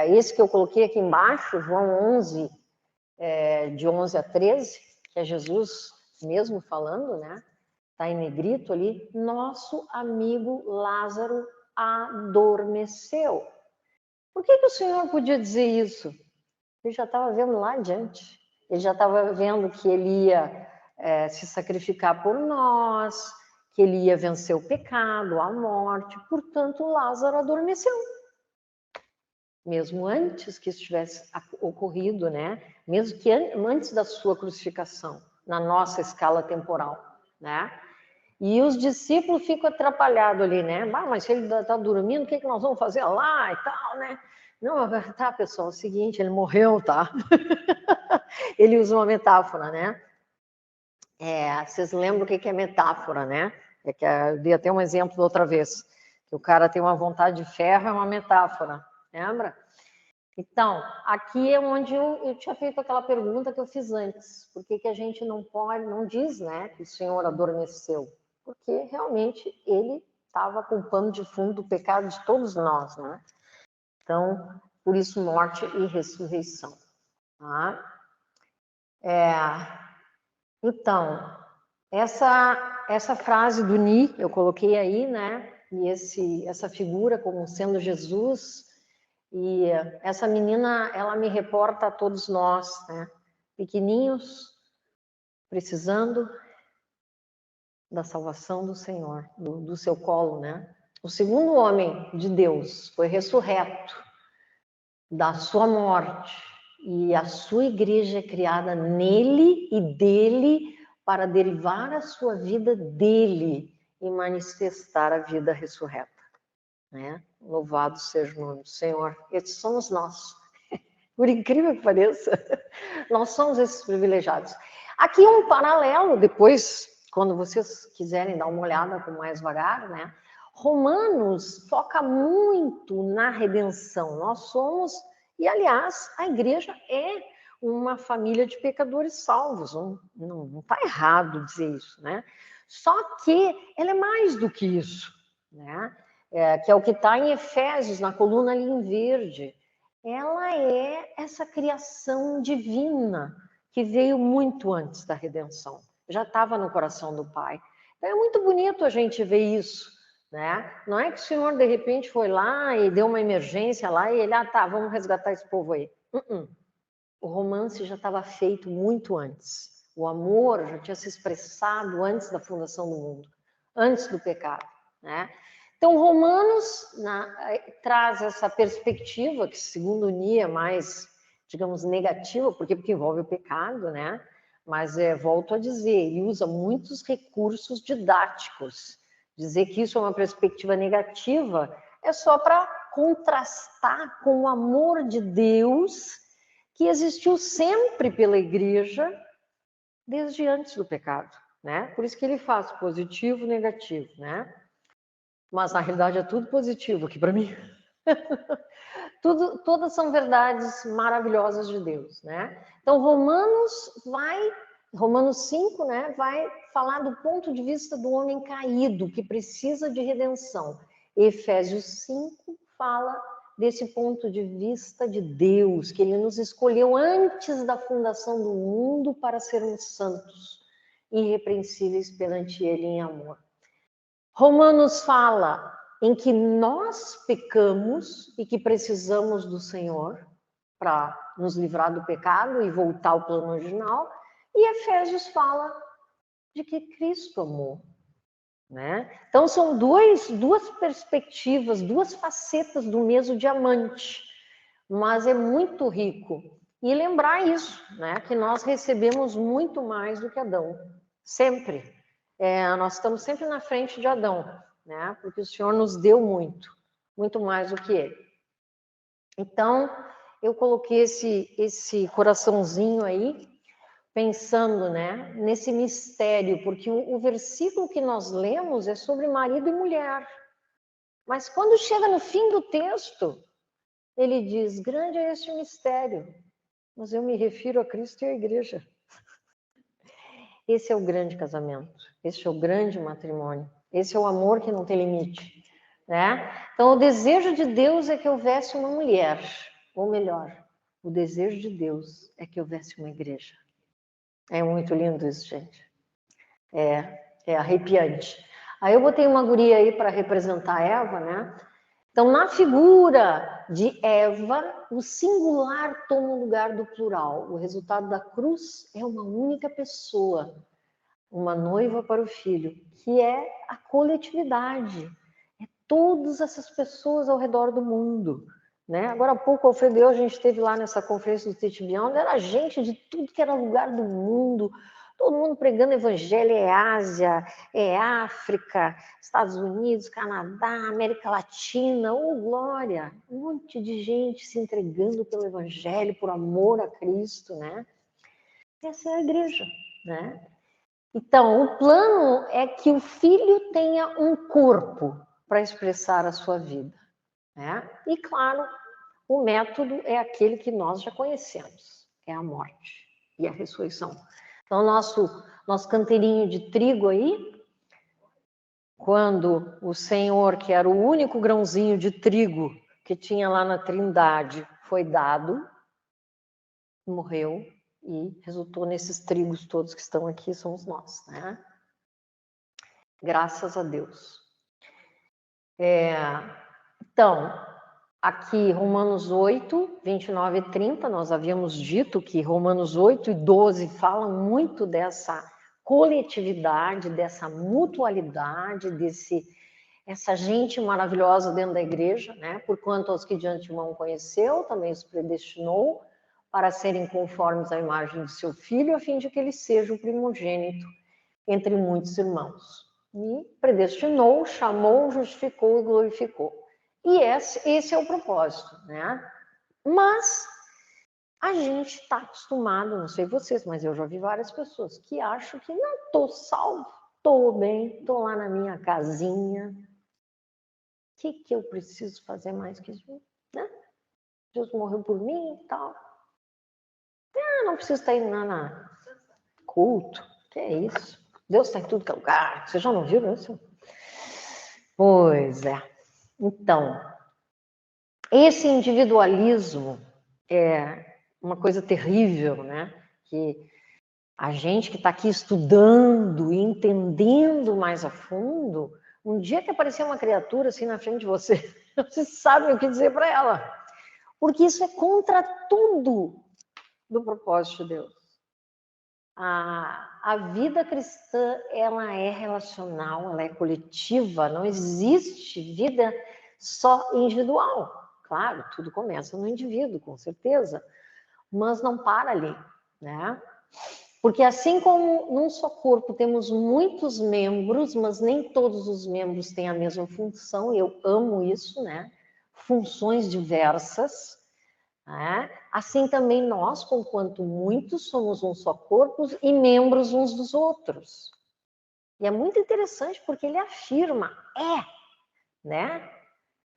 Esse que eu coloquei aqui embaixo, João 11, de 11 a 13, que é Jesus mesmo falando, né? Está em negrito ali, nosso amigo Lázaro adormeceu. Por que o Senhor podia dizer isso? Ele já estava vendo lá adiante. Ele já estava vendo que ele ia se sacrificar por nós, que ele ia vencer o pecado, a morte. Portanto, Lázaro adormeceu. Mesmo antes que isso tivesse ocorrido, né? Mesmo que antes da sua crucificação, na nossa escala temporal, né? E os discípulos ficam atrapalhados ali, né? Mas se ele está dormindo, o que nós vamos fazer lá e tal, né? Não, tá, pessoal, é o seguinte, ele morreu, tá? Ele usa uma metáfora, né? Vocês lembram o que é metáfora, né? Eu dei até um exemplo da outra vez. Que o cara tem uma vontade de ferro, é uma metáfora, lembra? Então, aqui é onde eu tinha feito aquela pergunta que eu fiz antes. Por que a gente não diz, né, que o Senhor adormeceu? Porque realmente ele estava com o pano de fundo do pecado de todos nós, né? Então, por isso, morte e ressurreição. Tá? Então, essa frase do Ni, eu coloquei aí, né? E essa figura como sendo Jesus, e essa menina, ela me reporta a todos nós, né? Pequeninhos, precisando da salvação do Senhor, do seu colo, né? O segundo homem de Deus foi ressurreto da sua morte, e a sua igreja é criada nele e dele para derivar a sua vida dele e manifestar a vida ressurreta, né? Louvado seja o nome do Senhor. Esses somos nós. Por incrível que pareça, nós somos esses privilegiados. Aqui um paralelo, depois, quando vocês quiserem dar uma olhada com mais vagar, né? Romanos foca muito na redenção. Nós somos, e aliás, a igreja é uma família de pecadores salvos. Não está errado dizer isso, né? Só que ela é mais do que isso, né? Que é o que está em Efésios, na coluna ali em verde. Ela é essa criação divina que veio muito antes da redenção. Já estava no coração do Pai. Então é muito bonito a gente ver isso, né? Não é que o Senhor de repente foi lá e deu uma emergência lá e ele, tá, vamos resgatar esse povo aí. O romance já estava feito muito antes. O amor já tinha se expressado antes da fundação do mundo, antes do pecado, né? Então, Romanos traz essa perspectiva, que segundo o Ni é mais, digamos, negativa, porque envolve o pecado, né? Mas, volto a dizer, ele usa muitos recursos didáticos. Dizer que isso é uma perspectiva negativa é só para contrastar com o amor de Deus que existiu sempre pela igreja desde antes do pecado, né? Por isso que ele faz positivo e negativo, né? Mas na realidade é tudo positivo aqui para mim. Todas são verdades maravilhosas de Deus, né? Então Romanos 5, né, vai falar do ponto de vista do homem caído que precisa de redenção. Efésios 5 fala desse ponto de vista de Deus, que ele nos escolheu antes da fundação do mundo para sermos santos, irrepreensíveis perante ele em amor. Romanos fala em que nós pecamos e que precisamos do Senhor para nos livrar do pecado e voltar ao plano original. E Efésios fala de que Cristo amou, né? Então são duas perspectivas, duas facetas do mesmo diamante, mas é muito rico. E lembrar isso, né? Que nós recebemos muito mais do que Adão, sempre. Nós estamos sempre na frente de Adão, né? Porque o Senhor nos deu muito mais do que ele. Então, eu coloquei esse coraçãozinho aí, pensando, né, nesse mistério, porque o versículo que nós lemos é sobre marido e mulher. Mas quando chega no fim do texto, ele diz: grande é este mistério, mas eu me refiro a Cristo e à igreja. Esse é o grande casamento, esse é o grande matrimônio, esse é o amor que não tem limite, né? Então, o desejo de Deus é que houvesse uma mulher, ou melhor, o desejo de Deus é que houvesse uma igreja. É muito lindo isso, gente. É arrepiante. Aí eu botei uma guria aí para representar Eva, né? Então, na figura de Eva, o singular toma o lugar do plural. O resultado da cruz é uma única pessoa, uma noiva para o filho, que é a coletividade. É todas essas pessoas ao redor do mundo, né? Agora há pouco, Alfredo e eu, a gente esteve lá nessa conferência do Teach Beyond, era gente de tudo que era lugar do mundo, todo mundo pregando evangelho, é Ásia, é África, Estados Unidos, Canadá, América Latina, oh glória, um monte de gente se entregando pelo evangelho, por amor a Cristo, né? Essa é a igreja, né? Então, o plano é que o filho tenha um corpo para expressar a sua vida, né? E claro, o método é aquele que nós já conhecemos, é a morte e a ressurreição. Então, nosso canteirinho de trigo aí, quando o Senhor, que era o único grãozinho de trigo que tinha lá na Trindade, foi dado, morreu e resultou nesses trigos todos que estão aqui, somos nós, né? Graças a Deus. Então, aqui Romanos 8, 29 e 30, nós havíamos dito que Romanos 8 e 12 falam muito dessa coletividade, dessa mutualidade, essa gente maravilhosa dentro da igreja, né? Porquanto aos que de antemão conheceu, também os predestinou para serem conformes à imagem de seu filho, a fim de que ele seja o primogênito entre muitos irmãos. E predestinou, chamou, justificou e glorificou. E esse é o propósito, né? Mas a gente está acostumado, não sei vocês, mas eu já vi várias pessoas que acham que não, estou salvo, estou bem, estou lá na minha casinha. O que eu preciso fazer mais que isso? Né? Deus morreu por mim e tal. Não preciso estar indo na culto. Que é isso? Deus está em tudo que é lugar. Você já não viu isso? Pois é. Então, esse individualismo é uma coisa terrível, né? Que a gente que está aqui estudando e entendendo mais a fundo, um dia que aparecer uma criatura assim na frente de você, você sabe o que dizer para ela. Porque isso é contra tudo do propósito de Deus. A vida cristã, ela é relacional, ela é coletiva, não existe vida só individual. Claro, tudo começa no indivíduo, com certeza, mas não para ali, né? Porque assim como num só corpo temos muitos membros, mas nem todos os membros têm a mesma função, e eu amo isso, né? Funções diversas, né? Assim também nós, conquanto muitos, somos um só corpo e membros uns dos outros. E é muito interessante porque ele afirma, né?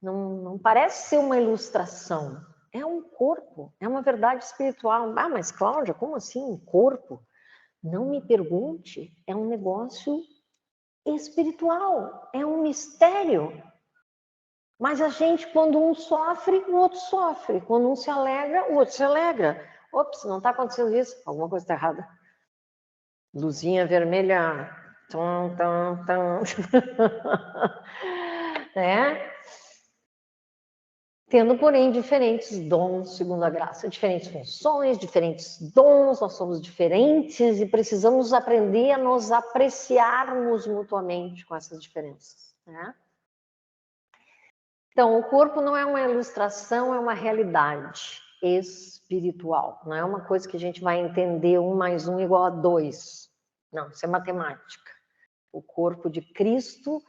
Não parece ser uma ilustração, é um corpo, é uma verdade espiritual. Ah, mas Cláudia, como assim um corpo? Não me pergunte, é um negócio espiritual, é um mistério. Mas a gente, quando um sofre, o outro sofre. Quando um se alegra, o outro se alegra. Ops, não está acontecendo isso. Alguma coisa está errada. Luzinha vermelha. Tum, tum, tum. Né? Tendo, porém, diferentes dons, segundo a graça. Diferentes funções, diferentes dons. Nós somos diferentes e precisamos aprender a nos apreciarmos mutuamente com essas diferenças, né? Então, o corpo não é uma ilustração, é uma realidade espiritual. Não é uma coisa que a gente vai entender 1 mais 1 igual a 2. Não, isso é matemática. O corpo de Cristo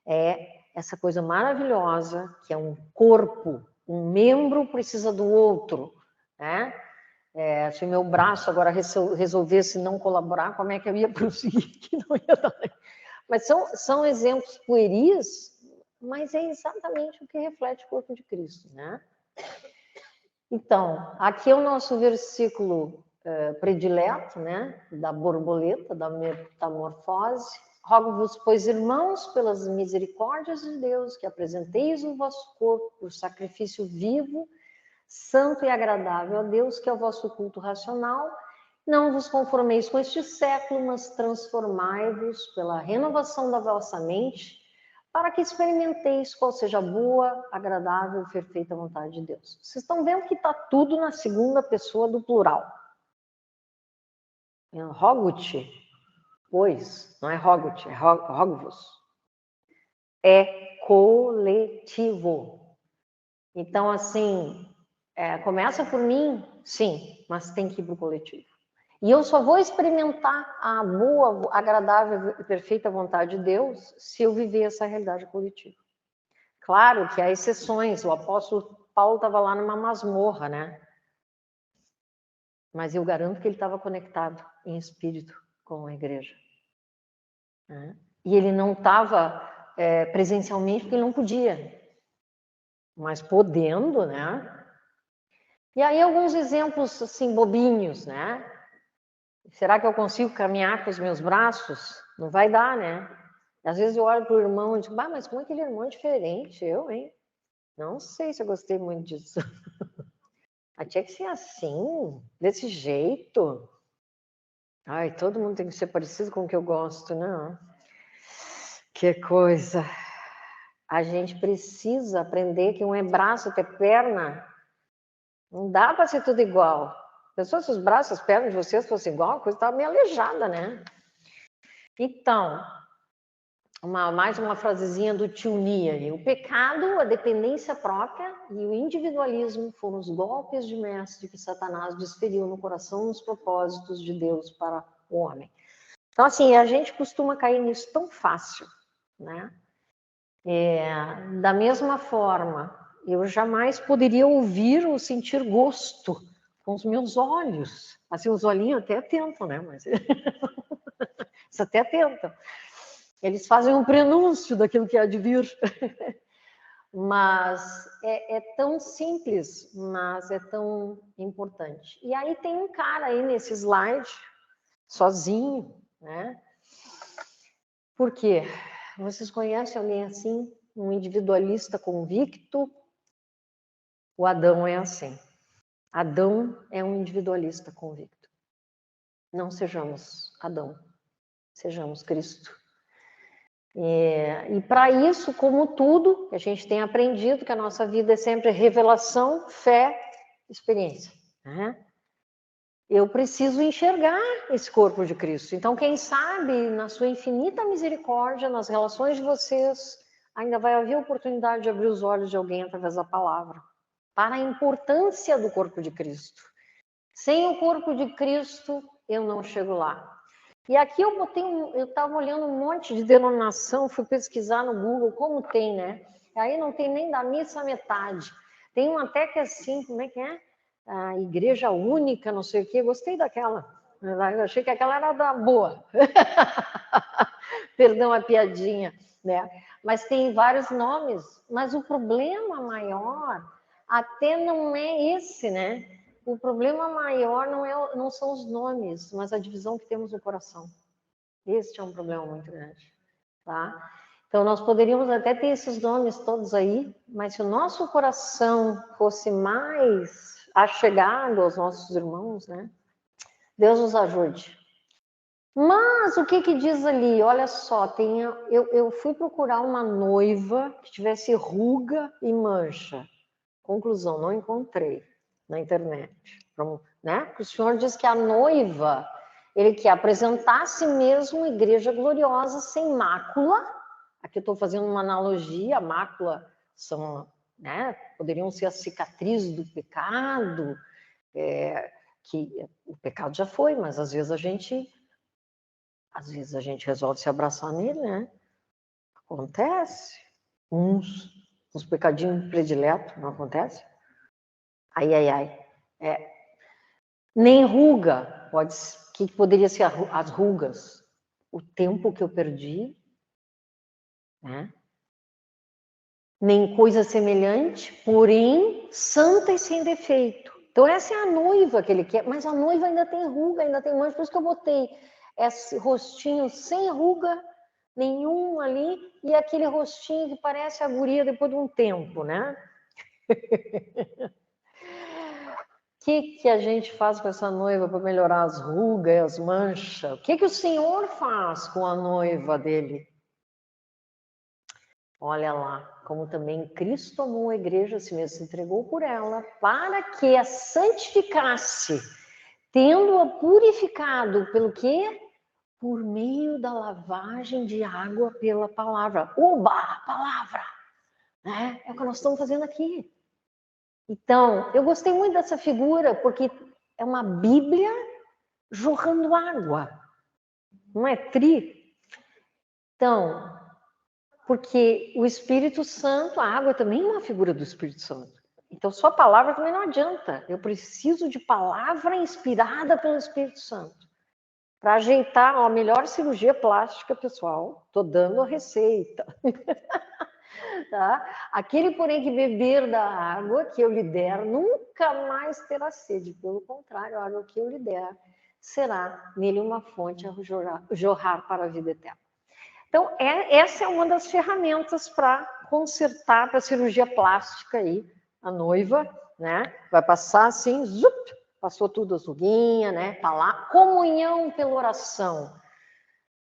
é essa coisa maravilhosa, que é um corpo, um membro precisa do outro, né? Se o meu braço agora resolvesse não colaborar, como é que eu ia prosseguir? Que não ia dar. Mas são exemplos pueris, mas é exatamente o que reflete o corpo de Cristo, né? Então, aqui é o nosso versículo predileto, né, da borboleta, da metamorfose. Rogo-vos, pois, irmãos, pelas misericórdias de Deus, que apresenteis o vosso corpo por sacrifício vivo, santo e agradável a Deus, que é o vosso culto racional. Não vos conformeis com este século, mas transformai-vos pela renovação da vossa mente, para que experimenteis qual seja a boa, agradável e perfeita vontade de Deus. Vocês estão vendo que está tudo na segunda pessoa do plural. Rogo-te, pois, não é rogo-te, é rogo-vos. É coletivo. Então, assim, começa por mim, sim, mas tem que ir para o coletivo. E eu só vou experimentar a boa, agradável e perfeita vontade de Deus se eu viver essa realidade coletiva. Claro que há exceções, o apóstolo Paulo estava lá numa masmorra, né? Mas eu garanto que ele estava conectado em espírito com a igreja. Né? E ele não estava presencialmente porque ele não podia, mas podendo, né? E aí alguns exemplos assim bobinhos, né? Será que eu consigo caminhar com os meus braços? Não vai dar, né? Às vezes eu olho para o irmão e digo, mas como aquele irmão é diferente? Eu, hein? Não sei se eu gostei muito disso. Tinha que ser assim, desse jeito. Ai, todo mundo tem que ser parecido com o que eu gosto, não? Que coisa. A gente precisa aprender que um é braço, outro é perna. Não dá para ser tudo igual. Pensou se os braços, as pernas de vocês fossem igual? A coisa estava meio aleijada, né? Então, mais uma frasezinha do tio Nia. O pecado, a dependência própria e o individualismo foram os golpes de mestre que Satanás desferiu no coração nos propósitos de Deus para o homem. Então, assim, a gente costuma cair nisso tão fácil, né? Da mesma forma, eu jamais poderia ouvir ou sentir gosto com os meus olhos. Assim, os olhinhos até tentam, né? Mas eles até tentam. Eles fazem um prenúncio daquilo que há de vir. Mas é tão simples, mas é tão importante. E aí tem um cara aí nesse slide, sozinho, né? Por quê? Vocês conhecem alguém assim? Um individualista convicto? O Adão é assim. Adão é um individualista convicto. Não sejamos Adão, sejamos Cristo. E para isso, como tudo, a gente tem aprendido que a nossa vida é sempre revelação, fé, experiência. Né? Eu preciso enxergar esse corpo de Cristo. Então, quem sabe, na sua infinita misericórdia, nas relações de vocês, ainda vai haver oportunidade de abrir os olhos de alguém através da palavra. Para a importância do corpo de Cristo. Sem o corpo de Cristo, eu não chego lá. E aqui eu estava olhando um monte de denominação, fui pesquisar no Google como tem, né? Aí não tem nem da missa a metade. Tem uma até que é assim, como é que é? A igreja única, não sei o quê. Gostei daquela. Eu achei que aquela era da boa. Perdão a piadinha, né? Mas tem vários nomes. Mas o problema maior até não é esse, né? O problema maior não são os nomes, mas a divisão que temos no coração. Este é um problema muito grande, tá? Então, nós poderíamos até ter esses nomes todos aí, mas se o nosso coração fosse mais achegado aos nossos irmãos, né? Deus nos ajude. Mas o que diz ali? Olha só, eu fui procurar uma noiva que tivesse ruga e mancha. Conclusão, não encontrei na internet. Né? O Senhor diz que a noiva, ele quer apresentar a si mesmo uma igreja gloriosa, sem mácula. Aqui eu estou fazendo uma analogia, a mácula são, né, poderiam ser as cicatrizes do pecado, que o pecado já foi, mas às vezes a gente resolve se abraçar nele, né? Acontece. Uns pecadinhos prediletos, não acontece? Ai. Nem ruga, que poderia ser as rugas? O tempo que eu perdi, né? Nem coisa semelhante, porém santa e sem defeito. Então essa é a noiva que ele quer, mas a noiva ainda tem ruga, ainda tem mancha, por isso que eu botei esse rostinho sem ruga nenhum ali, e aquele rostinho que parece a guria depois de um tempo, né? O que a gente faz com essa noiva para melhorar as rugas e as manchas? O que o Senhor faz com a noiva dele? Olha lá, como também Cristo amou a igreja, assim mesmo se entregou por ela, para que a santificasse, tendo-a purificado pelo quê? Por meio da lavagem de água pela palavra. Oba, palavra! Né? É o que nós estamos fazendo aqui. Então, eu gostei muito dessa figura, porque é uma Bíblia jorrando água. Não é tri? Então, porque o Espírito Santo, a água também é uma figura do Espírito Santo. Então, só palavra também não adianta. Eu preciso de palavra inspirada pelo Espírito Santo. Para ajeitar a melhor cirurgia plástica, pessoal. Estou dando a receita. Tá? Aquele, porém, que beber da água que eu lhe der, nunca mais terá sede. Pelo contrário, a água que eu lhe der será nele uma fonte a jorrar para a vida eterna. Então, essa é uma das ferramentas para consertar para a cirurgia plástica aí, a noiva, né? Vai passar assim, zup, passou tudo as ruguinhas, né? Comunhão pela oração.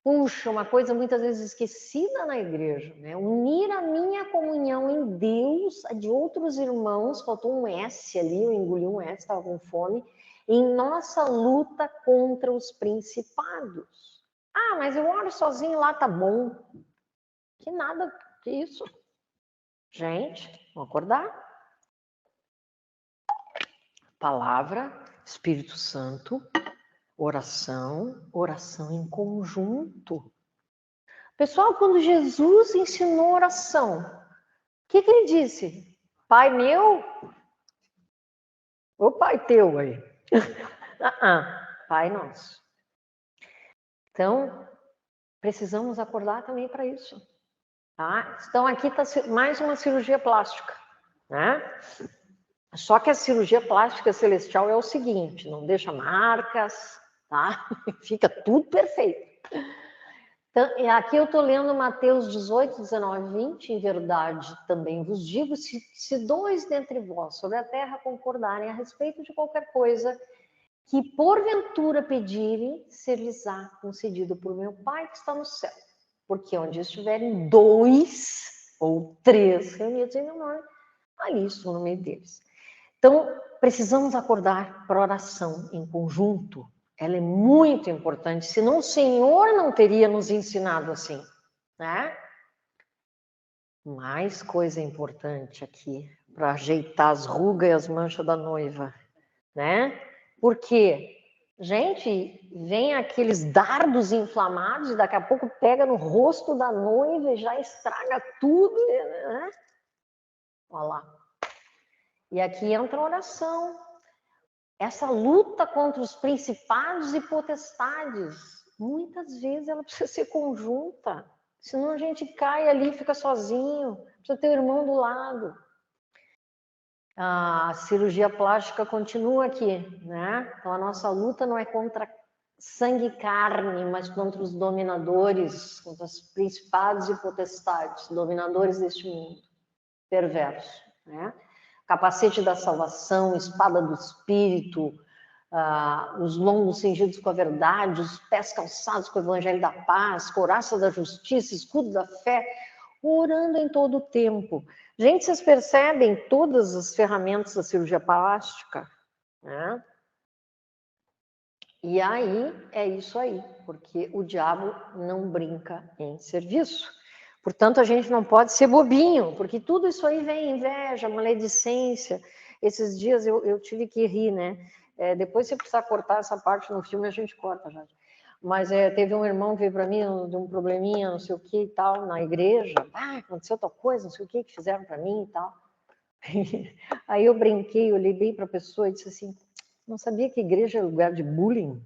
Puxa, uma coisa muitas vezes esquecida na igreja, né? Unir a minha comunhão em Deus, a de outros irmãos, faltou um S ali, eu engoli um S, estava com fome, em nossa luta contra os principados. Ah, mas eu oro sozinho lá, tá bom. Que nada, que isso? Gente, vamos acordar. Palavra, Espírito Santo, oração, oração em conjunto. Pessoal, quando Jesus ensinou oração, o que ele disse? Pai meu? Ou pai teu aí? Pai nosso. Então, precisamos acordar também para isso. Tá? Então, aqui está mais uma cirurgia plástica, né? Só que a cirurgia plástica celestial é o seguinte, não deixa marcas, tá? Fica tudo perfeito. Então, aqui eu estou lendo Mateus 18, 19, 20. Em verdade, também vos digo, se dois dentre vós sobre a terra concordarem a respeito de qualquer coisa que porventura pedirem, ser-lhes-á concedido por meu Pai que está no céu. Porque onde estiverem 2 ou 3 reunidos em meu nome, ali estou no meio deles. Então, precisamos acordar para a oração em conjunto. Ela é muito importante, senão o Senhor não teria nos ensinado assim, né? Mais coisa importante aqui, para ajeitar as rugas e as manchas da noiva, né? Porque, gente, vem aqueles dardos inflamados e daqui a pouco pega no rosto da noiva e já estraga tudo, né? Olha lá. E aqui entra a oração. Essa luta contra os principados e potestades, muitas vezes ela precisa ser conjunta, senão a gente cai ali e fica sozinho, precisa ter o irmão do lado. A cirurgia plástica continua aqui, né? Então a nossa luta não é contra sangue e carne, mas contra os dominadores, contra os principados e potestades, dominadores deste mundo perverso, né? Capacete da salvação, espada do Espírito, os lombos cingidos com a verdade, os pés calçados com o evangelho da paz, couraça da justiça, escudo da fé, orando em todo o tempo. Gente, vocês percebem todas as ferramentas da cirurgia plástica, né? E aí, é isso aí, porque o diabo não brinca em serviço. Portanto, a gente não pode ser bobinho, porque tudo isso aí vem inveja, maledicência. Esses dias eu tive que rir, né? Depois, se precisar cortar essa parte no filme, a gente corta, já. Mas teve um irmão que veio para mim de um probleminha, não sei o que e tal, na igreja. Ah, aconteceu tal coisa, não sei o que fizeram para mim e tal. Aí eu brinquei, olhei bem para a pessoa e disse assim, não sabia que igreja é lugar de bullying?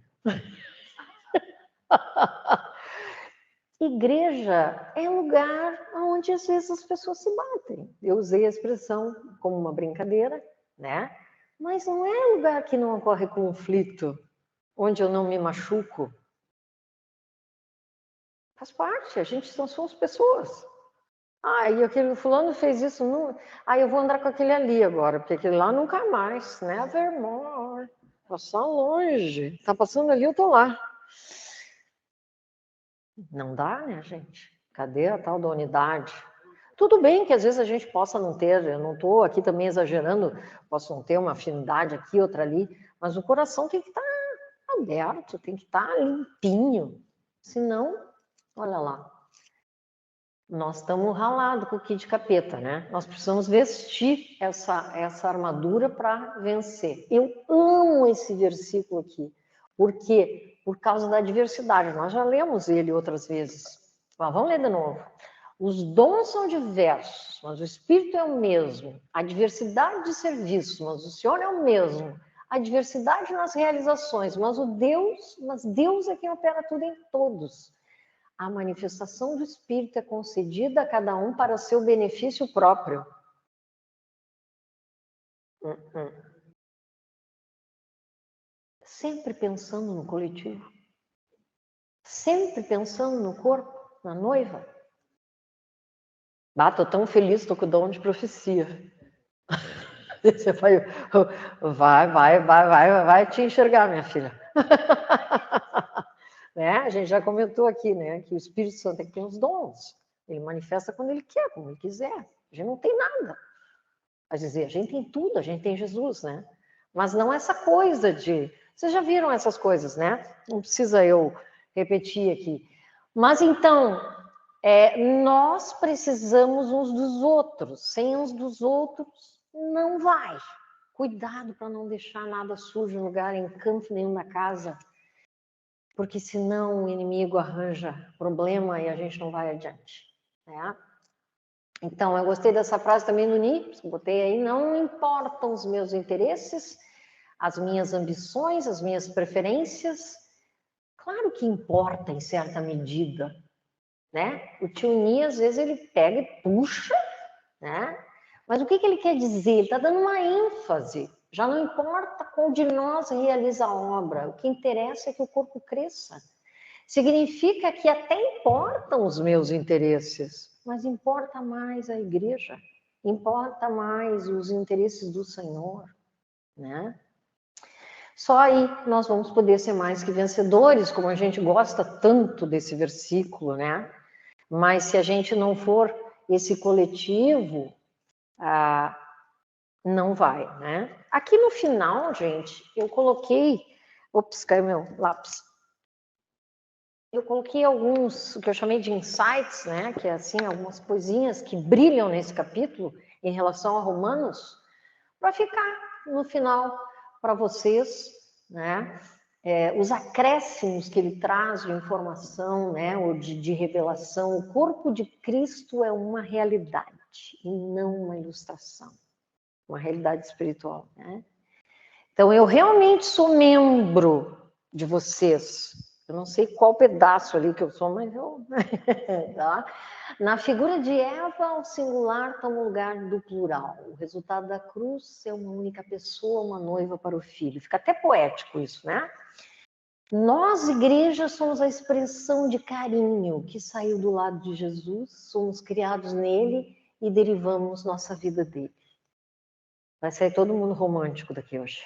Igreja é lugar onde às vezes as pessoas se batem. Eu usei a expressão como uma brincadeira, né? Mas não é lugar que não ocorre conflito, onde eu não me machuco. Faz parte, a gente somos pessoas. E aquele fulano fez isso, não... eu vou andar com aquele ali agora, porque aquele lá nunca mais, nevermore. Passar longe, tá passando ali, eu tô lá. Não dá, né, gente? Cadê a tal da unidade? Tudo bem que às vezes a gente possa não ter, eu não estou aqui também exagerando, posso não ter uma afinidade aqui, outra ali, mas o coração tem que estar aberto, tem que estar limpinho. Senão, olha lá, nós estamos ralados com o kit capeta, né? Nós precisamos vestir essa armadura para vencer. Eu amo esse versículo aqui. Por quê? Por causa da diversidade. Nós já lemos ele outras vezes. Mas vamos ler de novo. Os dons são diversos, mas o Espírito é o mesmo. A diversidade de serviços, mas o Senhor é o mesmo. A diversidade nas realizações, mas Deus é quem opera tudo em todos. A manifestação do Espírito é concedida a cada um para seu benefício próprio. Sempre pensando no coletivo. Sempre pensando no corpo, na noiva. Tô tão feliz, estou com o dom de profecia. Você vai te enxergar, minha filha. Né? A gente já comentou aqui, né, que o Espírito Santo é que tem os dons. Ele manifesta quando ele quer, como ele quiser. A gente não tem nada. A dizer, a gente tem tudo, a gente tem Jesus, né? Mas não essa coisa de... Vocês já viram essas coisas, né? Não precisa eu repetir aqui. Mas então, nós precisamos uns dos outros. Sem uns dos outros, não vai. Cuidado para não deixar nada sujo no lugar, em canto nenhum na casa. Porque senão o inimigo arranja problema e a gente não vai adiante. Né? Então, eu gostei dessa frase também do Nietzsche, botei aí, não importam os meus interesses, as minhas ambições, as minhas preferências. Claro que importa em certa medida, né? O tio Ni, às vezes, ele pega e puxa, né? Mas o que ele quer dizer? Ele está dando uma ênfase. Já não importa qual de nós realiza a obra, o que interessa é que o corpo cresça. Significa que até importam os meus interesses, mas importa mais a igreja, importa mais os interesses do Senhor, né? Só aí nós vamos poder ser mais que vencedores, como a gente gosta tanto desse versículo, né? Mas se a gente não for esse coletivo, não vai, né? Aqui no final, gente, eu coloquei... Ops, caiu meu lápis. Eu coloquei alguns, o que eu chamei de insights, né? Que é assim, algumas coisinhas que brilham nesse capítulo em relação a Romanos, para ficar no final para vocês, né? Os acréscimos que ele traz de informação, né? Ou de revelação. O corpo de Cristo é uma realidade e não uma ilustração, uma realidade espiritual, né? Então, eu realmente sou membro de vocês. Eu não sei qual pedaço ali que eu sou, mas eu... tá? Na figura de Eva, o singular toma o lugar do plural. O resultado da cruz é uma única pessoa, uma noiva para o filho. Fica até poético isso, né? Nós, igreja, somos a expressão de carinho que saiu do lado de Jesus, somos criados nele e derivamos nossa vida dele. Vai sair todo mundo romântico daqui hoje.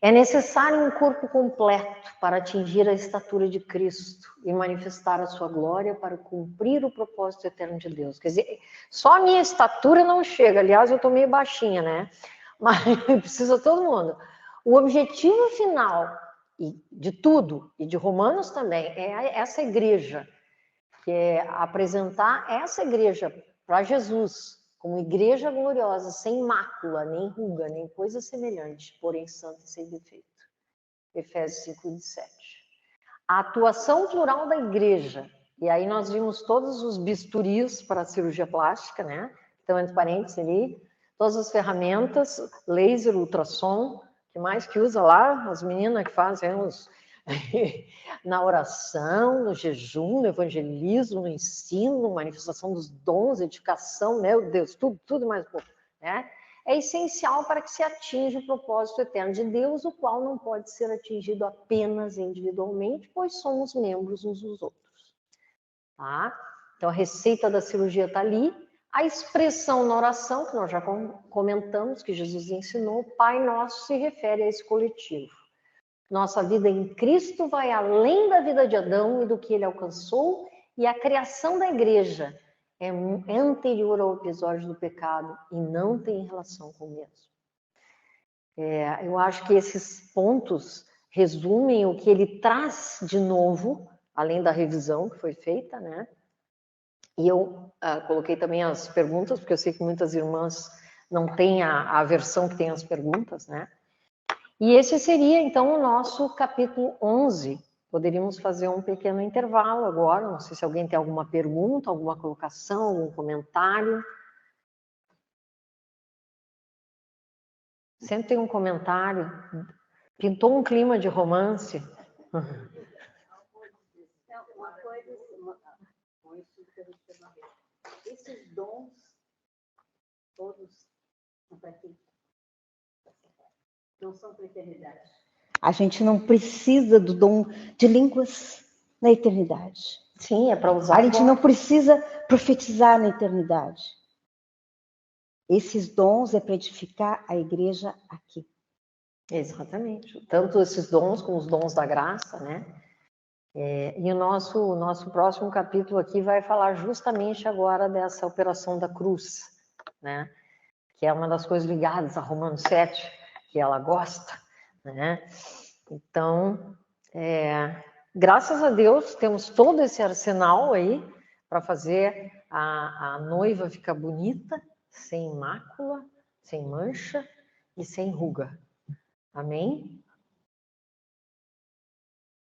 É necessário um corpo completo para atingir a estatura de Cristo e manifestar a sua glória para cumprir o propósito eterno de Deus. Quer dizer, só a minha estatura não chega. Aliás, eu estou meio baixinha, né? Mas precisa todo mundo. O objetivo final de tudo, e de Romanos também, é essa igreja, que é apresentar essa igreja para Jesus, como igreja gloriosa, sem mácula, nem ruga, nem coisa semelhante, porém santa e sem defeito. Efésios 5:7. A atuação plural da igreja. E aí nós vimos todos os bisturis para a cirurgia plástica, né? Então, entre parênteses ali, todas as ferramentas, laser, ultrassom, que mais que usa lá? As meninas que fazem na oração, no jejum, no evangelismo, no ensino, manifestação dos dons, edificação, meu Deus, tudo mais um pouco, né? é essencial para que se atinja o propósito eterno de Deus, o qual não pode ser atingido apenas individualmente, pois somos membros uns dos outros. Tá? Então, a receita da cirurgia está ali. A expressão na oração, que nós já comentamos, que Jesus ensinou, Pai Nosso, se refere a esse coletivo. Nossa vida em Cristo vai além da vida de Adão e do que ele alcançou, e a criação da igreja é anterior ao episódio do pecado e não tem relação com o mesmo. Eu acho que esses pontos resumem o que ele traz de novo, além da revisão que foi feita, né? E eu coloquei também as perguntas, porque eu sei que muitas irmãs não têm a versão que tem as perguntas, né? E esse seria, então, o nosso capítulo 11. Poderíamos fazer um pequeno intervalo agora, não sei se alguém tem alguma pergunta, alguma colocação, algum comentário. Sempre tem um comentário. Pintou um clima de romance. Uma coisa, esses dons todos são para quê? Não são para a eternidade. A gente não precisa do dom de línguas na eternidade. Sim, é para usar. A gente não precisa profetizar na eternidade. Esses dons é para edificar a igreja aqui. Exatamente. Tanto esses dons como os dons da graça, né? E o nosso próximo capítulo aqui vai falar justamente agora dessa operação da cruz, né? Que é uma das coisas ligadas a Romanos 7, que ela gosta, né? Então, graças a Deus, temos todo esse arsenal aí para fazer a noiva ficar bonita, sem mácula, sem mancha e sem ruga. Amém?